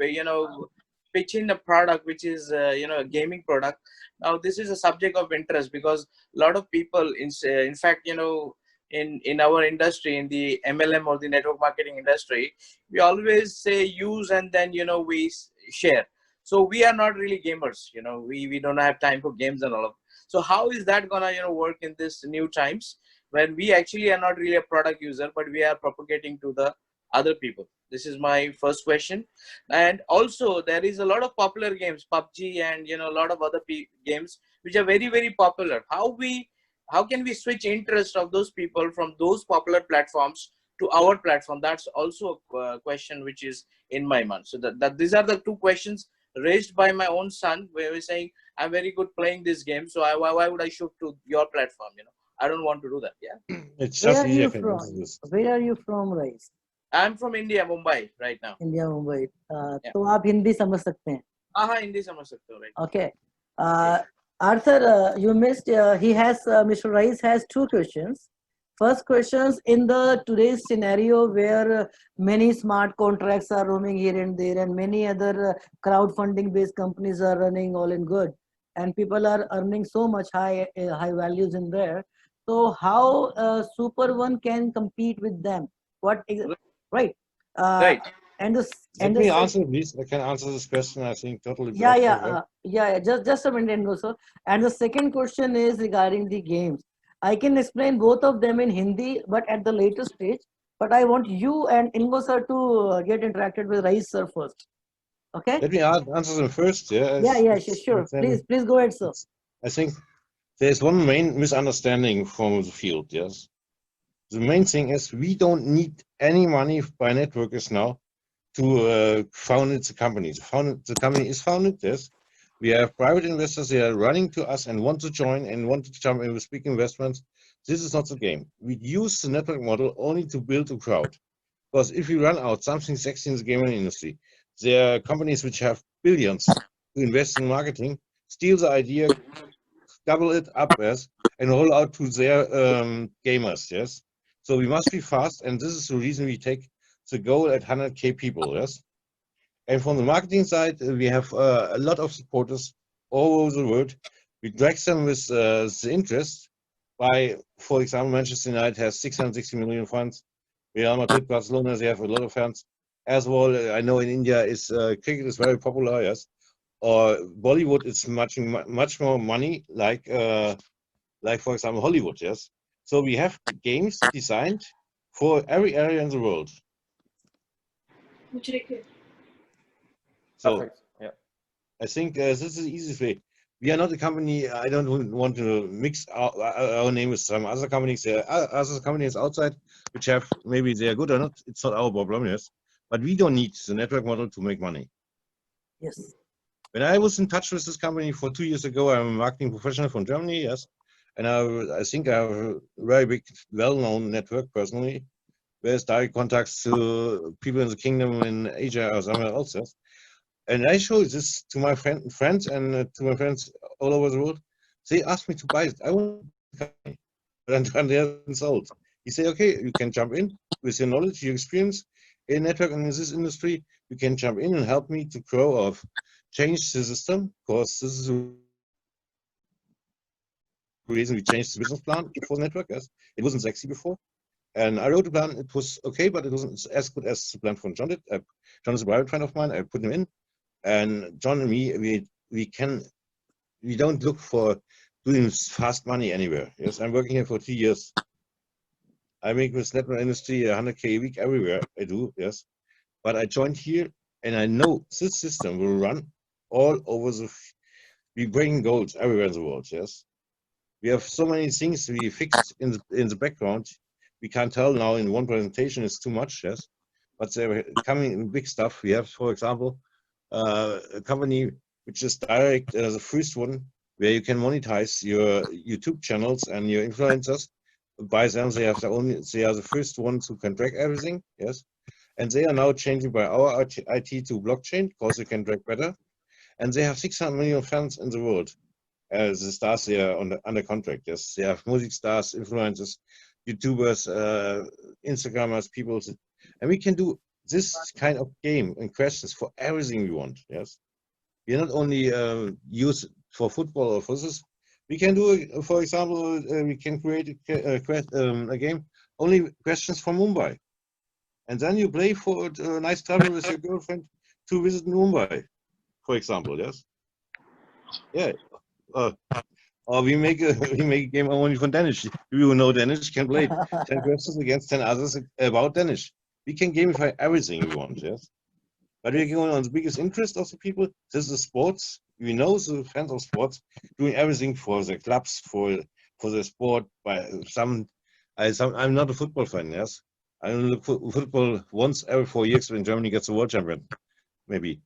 pitch in a product which is, a gaming product. Now, this is a subject of interest because a lot of people, in fact, in our industry, in the MLM or the network marketing industry, we always say use and then we share. So we are not really gamers. We don't have time for games and all of. So how is that gonna work in this new times when we actually are not really a product user, but we are propagating to the other people? This is my first question. And also there is a lot of popular games, PUBG and a lot of other games which are very, very popular. How can we switch interest of those people from those popular platforms to our platform? That's also a question which is in my mind. So that these are the two questions raised by my own son, where we're saying I'm very good playing this game, so why would I shift to your platform? I don't want to do that. Yeah, It's Where just are easy. I you can from? answer this. Where are you from, Rise? I'm from India, Mumbai right now. India, Mumbai. Yeah. तो आप हिंदी समझ सकते हैं. हाँ, हिंदी समझ सकते हो, right? Okay. Arthur, you missed. He has Mr. Rice has two questions. First questions, in the today's scenario where many smart contracts are roaming here and there, and many other crowdfunding based companies are running all in good, and people are earning so much high values in there. So how Super One can compete with them? What right? Right. And the Let me answer, please. I can answer this question. I think totally. Yeah. Just a minute, Ngoso. And the second question is regarding the games. I can explain both of them in Hindi, but at the later stage. But I want you and Ingo sir to get interacted with Rais sir first. Okay? Let me answer them first. Yeah, sure. Please go ahead, sir. I think there's one main misunderstanding from the field. Yes, the main thing is we don't need any money by networkers now to found the company. The company is founded. Yes, we have private investors. They are running to us and want to join and want to jump in with big investments. This is not the game. We use the network model only to build a crowd. Because if we run out something sexy in the gaming industry, there are companies which have billions to invest in marketing, steal the idea, double it up, yes, and roll out to their gamers, yes. So we must be fast, and this is the reason we take the goal at 100K people, yes. And from the marketing side, we have a lot of supporters all over the world. We drag them with the interest by, for example, Manchester United has 660 million fans. Real Madrid, Barcelona, they have a lot of fans. As well, I know in India cricket is very popular, yes. Or Bollywood is much more money, like for example Hollywood, yes. So we have games designed for every area in the world. So Perfect. Yeah. I think this is the easiest way. We are not a company. I don't want to mix our name with some other companies. There are other companies outside which have, maybe they are good or not. It's not our problem, yes. But we don't need the network model to make money. Yes. When I was in touch with this company for 2 years ago, I'm a marketing professional from Germany, yes. And I think I have a very big, well-known network personally. There's direct contacts to people in the kingdom, in Asia or somewhere else, yes. And I showed this to my friends and to my friends all over the world. They asked me to buy it. I want the company, but Andreas sold. He said, okay, you can jump in with your knowledge, your experience in network and in this industry. You can jump in and help me to grow or change the system, because this is the reason we changed the business plan for the network. Yes, it wasn't sexy before. And I wrote a plan. It was okay, but it wasn't as good as the plan from John did. John is a private friend of mine. I put him in. And John and me, we don't look for doing fast money anywhere. Yes, I'm working here for 3 years. I make with network industry 100K a week everywhere. I do, yes. But I joined here, and I know this system will run all over we bring gold everywhere in the world. Yes, we have so many things we fixed in the background. We can't tell now in one presentation. It's too much. Yes, but they're coming in big stuff. We have, for example, a company which is direct, the first one where you can monetize your YouTube channels and your influencers. By them, they are the first ones who can track everything. Yes, and they are now changing by our IT to blockchain because they can track better. And they have 600 million fans in the world. The stars they are under contract. Yes, they have music stars, influencers, YouTubers, Instagrammers, people, and we can do this kind of game and questions for everything we want. Yes, we not only use for football or for this. We can do, for example, we can create a game only questions from Mumbai, and then you play for a nice travel with your girlfriend to visit Mumbai, for example. Yes, yeah. Or we make a game only for Danish. You who know Danish can play 10 questions against 10 others about Danish. We can gamify everything we want. Yes. But we're going on the biggest interest of the people. This is sports. We know the fans of sports doing everything for the clubs, for the sport. I'm not a football fan. Yes, I only look for football once every 4 years when Germany gets a world champion, maybe.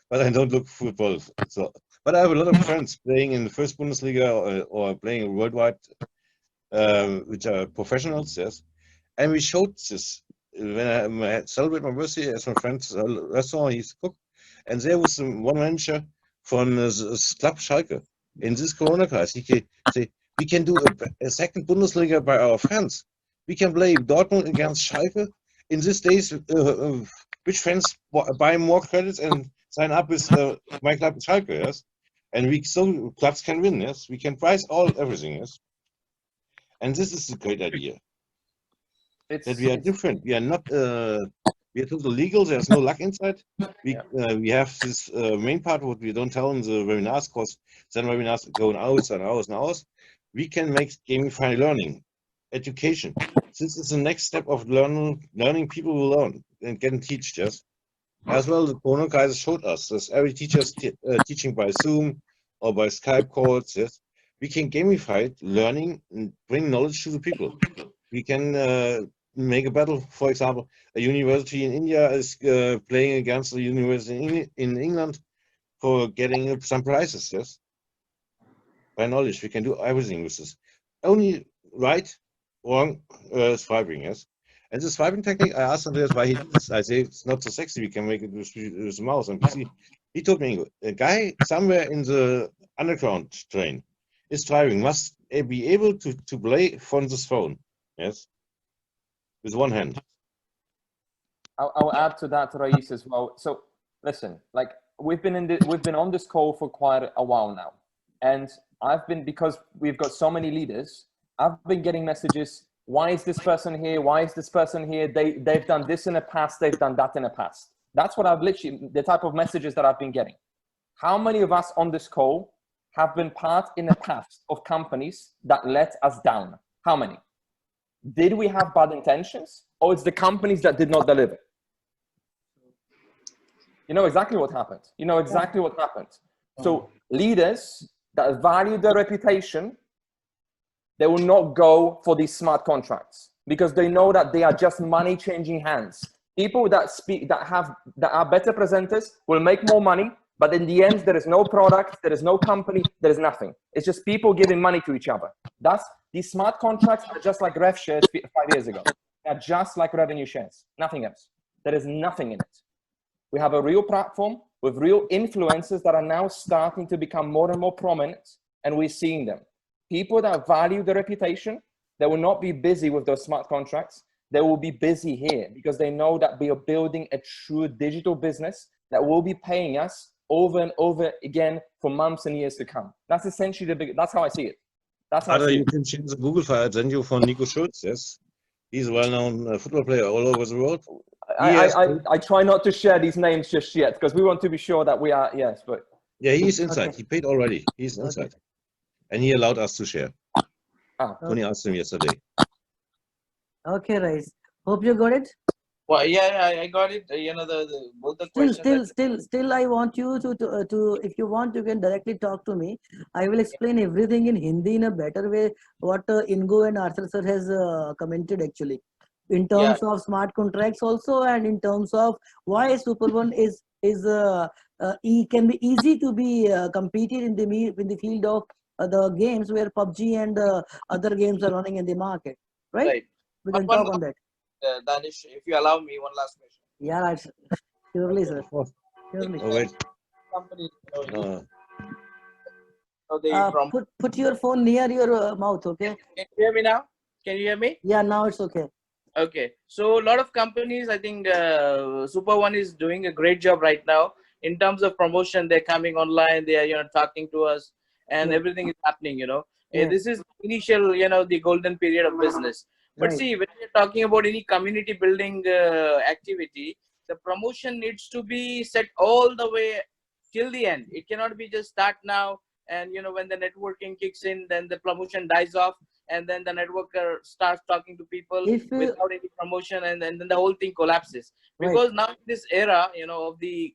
But I don't look football. So, but I have a lot of friends playing in the first Bundesliga or playing worldwide, which are professionals. Yes, and we showed this. When I celebrate my birthday as my friend's restaurant, he's a cook, and there was one manager from Club Schalke. In this Corona crisis, he said, we can do a second Bundesliga by our fans. We can play Dortmund against Schalke. In these days, which fans buy more credits and sign up with my club Schalke, yes? And so clubs can win, yes? We can price everything, yes? And this is a great idea. That we are different. We are not. We are totally legal. There's no luck inside. We have this main part what we don't tell in the webinars, because then webinars go on hours and hours and hours. We can make gamified learning, education. This is the next step of learning. People will learn and can teach. Yes. As well, the Corona guys showed us that every teacher is teaching by Zoom or by Skype calls. Yes. We can gamify learning and bring knowledge to the people. We can make a battle. For example, a university in India is playing against a university in England for getting some prizes. Yes, by knowledge, we can do everything with this. Only right, wrong, swiping. Yes, and the swiping technique. I asked Andreas why he did this. I say it's not so sexy. We can make it with the mouse and PC. He told me a guy somewhere in the underground train is driving must be able to play from this phone. Yes. With one hand. I'll add to that, Rais, as well. So listen, like we've been on this call for quite a while now, and because we've got so many leaders, I've been getting messages. Why is this person here? Why is this person here? They've done this in the past. They've done that in the past. That's what I've literally, the type of messages that I've been getting. How many of us on this call have been part in the past of companies that let us down? How many? Did we have bad intentions, or it's the companies that did not deliver? You know exactly what happened. You know exactly what happened. So leaders that value their reputation, they will not go for these smart contracts because they know that they are just money changing hands. People that are better presenters will make more money, but in the end, there is no product, there is no company, there is nothing. It's just people giving money to each other. These smart contracts are just like rev shares 5 years ago. They're just like revenue shares, nothing else. There is nothing in it. We have a real platform with real influencers that are now starting to become more and more prominent, and we're seeing them. People that value their reputation, they will not be busy with those smart contracts. They will be busy here because they know that we are building a true digital business that will be paying us over and over again for months and years to come. That's essentially that's how I see it. That's how you can change the Google file. I send you for Nico Schulz. Yes, he's a well-known football player all over the world. I try not to share these names just yet because we want to be sure that we are, yes, but yeah, he's inside. Okay. He paid already. He's inside, and he allowed us to share. Tony asked him yesterday. Okay, Rais. Hope you got it. Well, yeah, I got it. You know, both the questions. Still, I want you to, if you want, you can directly talk to me. I will explain everything in Hindi in a better way. What Ingo and Arthur sir has commented actually, in terms of smart contracts also, and in terms of why Super One is it can be easy to be competed in the field of the games where PUBG and other games are running in the market, right? Right. We can One talk on that. Danish, if you allow me, one last question. Yeah, right. Surely, sir. Oh, Surely. oh wait. Companies, Uh, they Put your phone near your mouth, okay? Can you hear me now? Can you hear me? Yeah, now it's okay. Okay. So a lot of companies, I think Super One is doing a great job right now in terms of promotion. They're coming online. They are talking to us, and Yeah. everything is happening. Yeah. This is initial the golden period of business. But Right. see, when you're talking about any community building activity, the promotion needs to be set all the way till the end. It cannot be just start now, and when the networking kicks in, then the promotion dies off, and then the networker starts talking to people If without any promotion, and then the whole thing collapses. Right. Because now in this era of the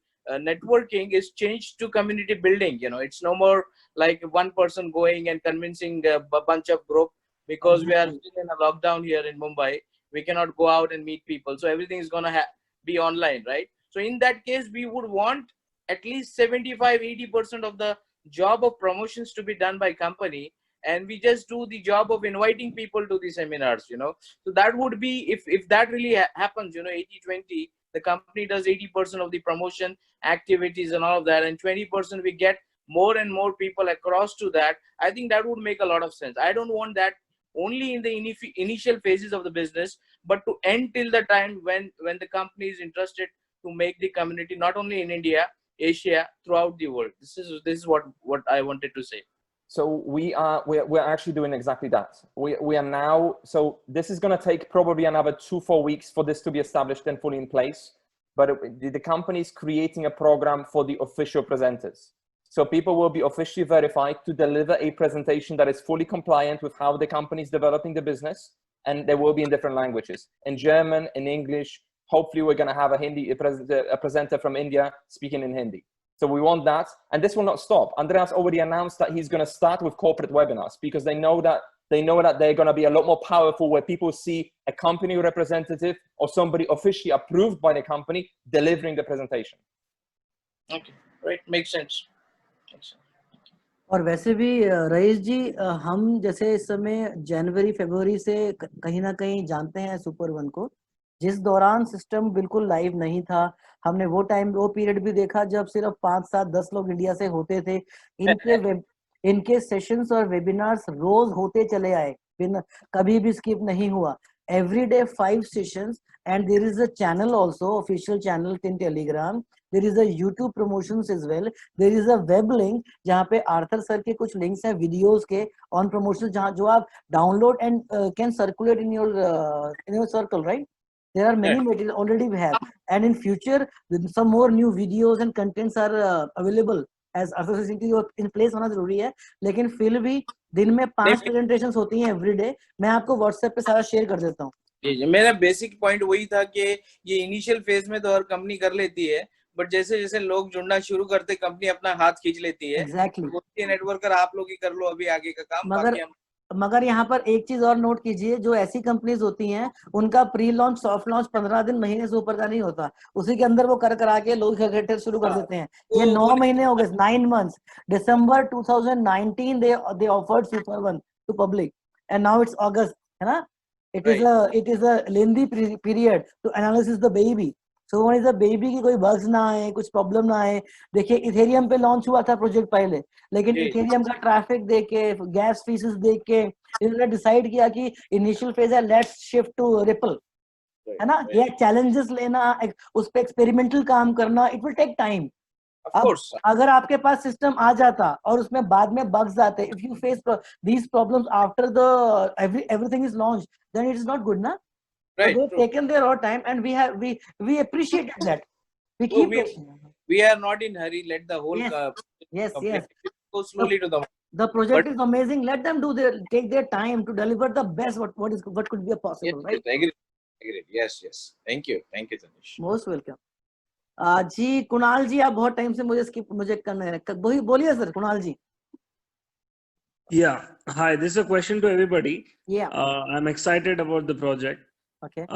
networking is changed to community building. It's no more like one person going and convincing a bunch of group, because we are Exactly. still in a lockdown here in Mumbai. We cannot go out and meet people, so everything is going to be online, right? So in that case, we would want at least 75-80% of the job of promotions to be done by company, and we just do the job of inviting people to the seminars. So that would be, if that really happens, 80-20, the company does 80% of the promotion activities and all of that, and 20% we get more and more people across to that. I think that would make a lot of sense. I don't want that only in the initial phases of the business, but to end till the time when the company is interested to make the community, not only in India, Asia, throughout the world. This is what I wanted to say. So we're actually doing exactly that. We are now, so this is going to take probably another 2-4 weeks for this to be established and fully in place. But the company is creating a program for the official presenters. So people will be officially verified to deliver a presentation that is fully compliant with how the company is developing the business. And they will be in different languages, in German, in English. Hopefully we're going to have a presenter from India speaking in Hindi. So we want that, and this will not stop. Andreas already announced that he's going to start with corporate webinars, because they know that they're going to be a lot more powerful, where people see a company representative or somebody officially approved by the company delivering the presentation. Okay, right, makes sense. और वैसे भी rice जी, हम जैसे इस समय जनवरी फरवरी से कहीं ना कहीं जानते हैं सुपर वन को, जिस दौरान सिस्टम बिल्कुल लाइव नहीं था। हमने वो पीरियड भी देखा जब सिर्फ 5, 7, 10 लोग इंडिया से होते थे। इनके सेशंस और वेबिनार्स रोज होते चले आए, कभी भी स्किप नहीं हुआ। Every day 5 sessions, and there is a channel also, official channel in Telegram. There is a YouTube promotions as well. There is a web link जहाँ पे आर्थर सर के कुछ लिंक्स हैं वीडियोस के ऑन प्रमोशन, जहाँ जो आप download and can circulate in your circle, right? There are many material already we have, and in future some more new videos and contents are available as in place होना जरूरी है। लेकिन फिर भी दिन में 5 प्रेजेंटेशंस होती हैं एवरी डे। मैं आपको व्हाट्सएप पे सारा शेयर कर देता हूँ। मेरा बेसिक पॉइंट वही था कि ये इनिशियल फेज में तो हर कंपनी कर लेती है, बट जैसे जैसे लोग जुड़ना शुरू करते कंपनी अपना हाथ खींच लेती है। एग्जैक्टली। नेटवर्कर आप लोग ही कर लो अभी आगे का काम। मगर यहाँ पर एक चीज और नोट कीजिए, जो ऐसी कंपनीज होती हैं उनका प्री लॉन्च सॉफ्ट लॉन्च 15 दिन महीने से ऊपर का नहीं होता, उसी के अंदर वो करा के लोग इकट्ठे शुरू कर देते हैं। ये 9 महीने हो गए, 9 months। December 2019 they offered Super One to public, and now it's August, है ना? It is a lengthy period to analyze the baby. So one is a baby की कोई बग्स ना आए, कुछ प्रॉब्लम ना आए। देखिए इथेरियम पे लॉन्च हुआ था प्रोजेक्ट पहले, लेकिन इथेरियम का ट्रैफिक देख के, गैस फीसेस देख के इन्होंने डिसाइड किया कि इनिशियल फेज है, लेट्स शिफ्ट टू रिपल, है ना? ये चैलेंजेस लेना, उस पे एक्सपेरिमेंटल काम करना, इट विल टेक टाइम। अब अगर आपके पास सिस्टम आ जाता और उसमें बाद में बग्स आते, if you face these problems after the everything is launched, then it is not good, na? Right. So they've taken their own time, and we appreciate that. We are not in hurry. Let the whole yes go slowly to the project is amazing. Let them take their time to deliver the best what could be possible, right? Agreed. Yes. Thank you Tanish. Most welcome. जी कुणाल जी, आप बहुत time से मुझे करना है, बोलिए sir Kunal ji. Yeah, hi, this is a question to everybody. Yeah. I'm excited about the project. Okay.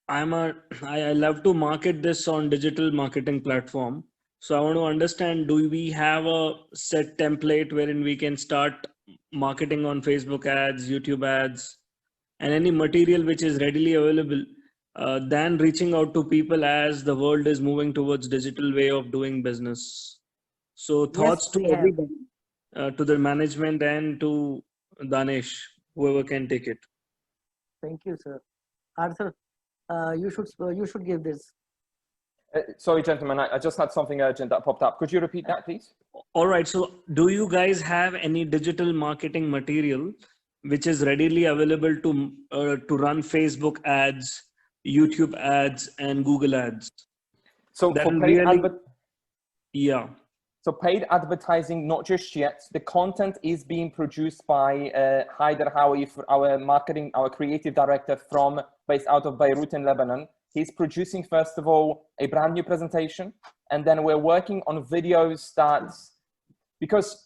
I love to market this on digital marketing platform. So I want to understand, do we have a set template wherein we can start marketing on Facebook ads, YouTube ads, and any material which is readily available, than reaching out to people as the world is moving towards digital way of doing business? So Yes, thoughts to we have. everybody, to the management and to Danesh, whoever can take it. Thank you, sir. Arthur, you should give this. Sorry, gentlemen, I just had something urgent that popped up. Could you repeat that, please? All right. So do you guys have any digital marketing material which is readily available to run Facebook ads, YouTube ads, and Google ads? So That for will paid really, yeah. So paid advertising, not just yet. The content is being produced by Haider Howie, our creative director based out of Beirut in Lebanon. He's producing, first of all, a brand new presentation. And then we're working on videos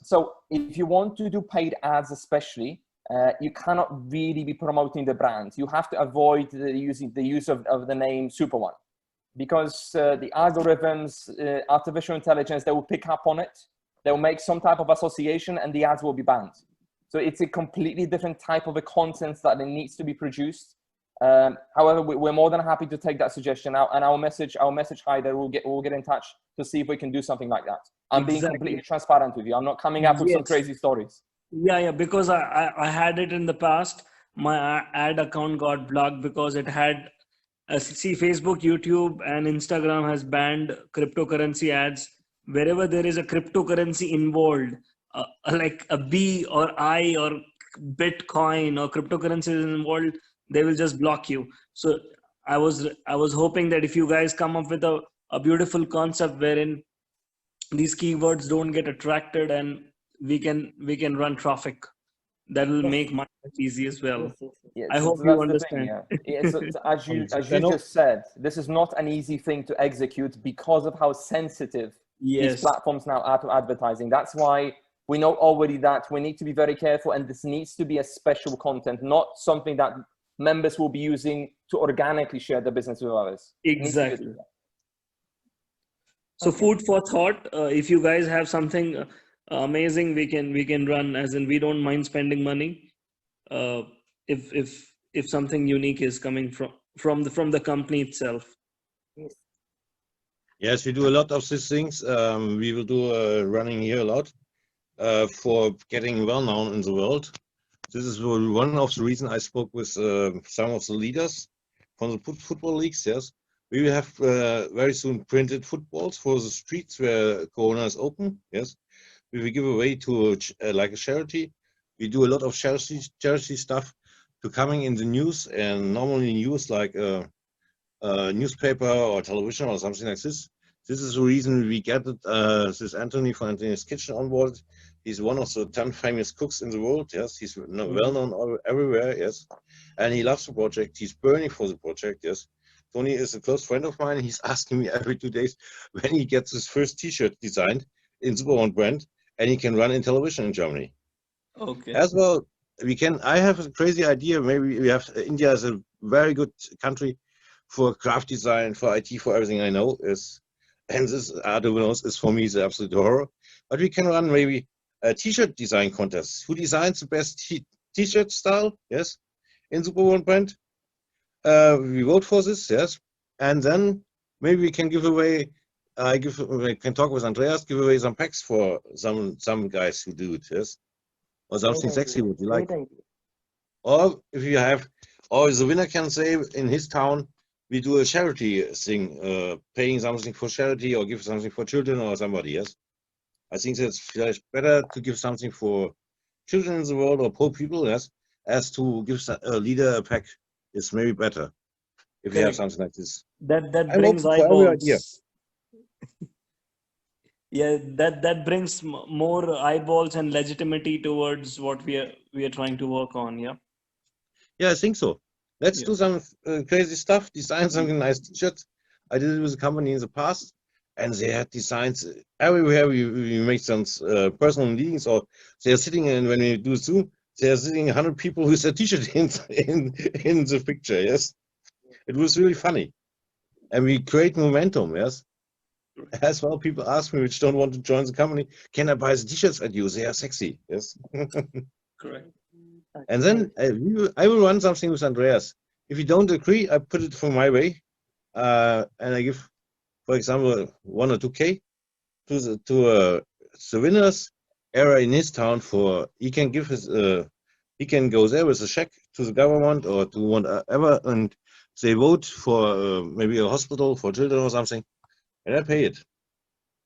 so if you want to do paid ads especially, you cannot really be promoting the brand. You have to avoid the use of the name Super One. Because the algorithms, artificial intelligence, they will pick up on it. They'll make some type of association and the ads will be banned. So it's a completely different type of a content that it needs to be produced. However, we're more than happy to take that suggestion out, and I'll message Haider. We'll get in touch to see if we can do something like that. I'm being completely transparent with you. I'm not coming up with some crazy stories. Yeah, because I had it in the past. My ad account got blocked because it had, see, Facebook, YouTube, and Instagram has banned cryptocurrency ads. Wherever there is a cryptocurrency involved, like a B or I or Bitcoin or cryptocurrency is involved, they will just block you. So I was hoping that if you guys come up with a beautiful concept wherein these keywords don't get attracted and we can run traffic, that will make my life easy as well. Yeah, I hope you that's understand. the thing, yeah. So as you just said, this is not an easy thing to execute because of how sensitive these platforms now are to advertising. That's why we know already that we need to be very careful, and this needs to be a special content, not something that members will be using to organically share their business with others. Exactly. So food for thought. If you guys have something amazing, we can run, as in we don't mind spending money. If something unique is coming from the company itself. Yes, we do a lot of these things. We will do running here a lot for getting well known in the world. This is one of the reasons I spoke with some of the leaders from the football leagues. Yes, we will have very soon printed footballs for the streets where Corona is open. Yes, we will give away to like a charity. We do a lot of charity stuff to coming in the news, and normally news like a newspaper or television or something like this. This is the reason we get this Anthony from Anthony's Kitchen on board. He's one of the 10 famous cooks in the world. Yes, he's well known everywhere. Yes, and he loves the project. He's burning for the project. Yes, Tony is a close friend of mine. He's asking me every 2 days when he gets his first T-shirt designed in Super One brand, and he can run in television in Germany. Okay. As well, I have a crazy idea. Maybe we have India is a very good country for craft design, for IT, for everything I know is. And this Arduino is for me the absolute horror. But we can run maybe a T-shirt design contest. Who designs the best T-shirt style? Yes, in Super One brand. We vote for this. Yes, and then maybe we can give away. We can talk with Andreas. Give away some packs for some guys who do it. Yes, or something sexy. Would you like? Or if you have, or the winner can say in his town, we do a charity thing, paying something for charity or give something for children or somebody. Yes, I think that's better to give something for children in the world or poor people. Yes, as to give a leader a pack is maybe better if you have something like this. That brings eyeballs. Yeah, that brings more eyeballs and legitimacy towards what we are trying to work on. Yeah. Yeah, I think so. Let's do some crazy stuff, design something nice T-shirts. I did it with a company in the past, and they had designs everywhere. We make some personal meetings, or they are sitting, and when we do Zoom, they are sitting 100 people with a T-shirt in the picture. Yes, it was really funny, and we create momentum. Yes, As well, people ask me which don't want to join the company, can I buy the t-shirts at you? They are sexy. Yes. Correct. And then I will run something with Andreas. If you don't agree, I put it from my way, and I give, for example, 1 or 2K to the winners area in his town. For he can give his he can go there with a check to the government or to whatever, and they vote for maybe a hospital for children or something, and I pay it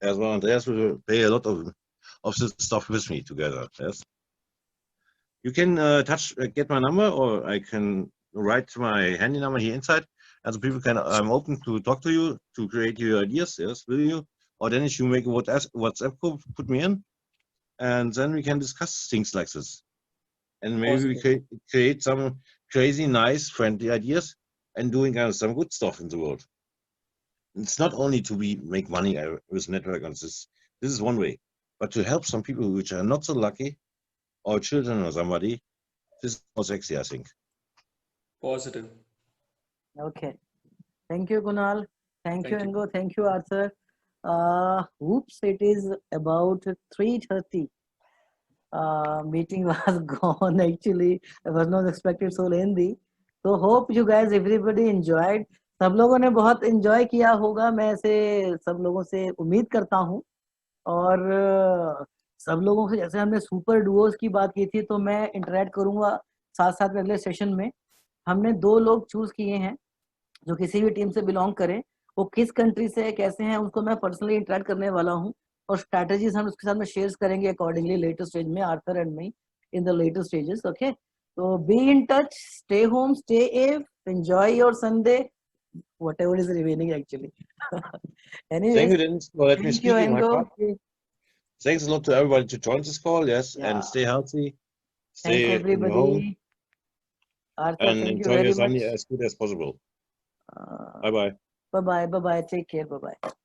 as well. Andreas will pay a lot of the stuff with me together. Yes. You can get my number, or I can write my handy number here inside, and the people can. I'm open to talk to you to create your ideas. Yes, will you? Or then if you make a WhatsApp group, put me in, and then we can discuss things like this, and maybe we create some crazy, nice, friendly ideas, and doing some good stuff in the world. It's not only to make money with network on this. This is one way, but to help some people which are not so lucky, or children or somebody, this is more sexy, I think. Positive. Okay. Thank you, Kunal. Thank you, Thank you. Ingo. Thank you, Arthur. Oops, it is about 3:30. Meeting was gone actually. I was not expected so lengthy. So hope you guys, everybody enjoyed. सब लोगों ने बहुत enjoy किया होगा, मैं ऐसे सब लोगों से उम्मीद करता हूँ. और सब लोगों से जैसे हमने सुपर डुओस की बात की थी, तो मैं इंटरेक्ट करूंगा साथ साथ में अगले सेशन में. हमने 2 लोग चूज किए हैं जो किसी भी टीम से बिलोंग करें, वो किस कंट्री से है, कैसे हैं, उसको मैं पर्सनली इंटरेक्ट करने वाला हूँ, और स्ट्रैटेजीज हम उसके साथ में शेयर करेंगे अकॉर्डिंगली लेटर स्टेज में, Arthur and me in the later stages. Okay, तो be in touch, stay home, stay safe, enjoy your Sunday, whatever is remaining actually. Anyways, thank you, Dennis, for letting me thank you, speak in my Ingo. part. Thanks a lot to everybody to join this call. Yes, Yeah. and stay healthy. Thanks Stay in your home everybody. Arthur, and thank you enjoy very your much. Sunday as good as possible. Bye bye. Bye bye. Bye bye. Take care. Bye bye.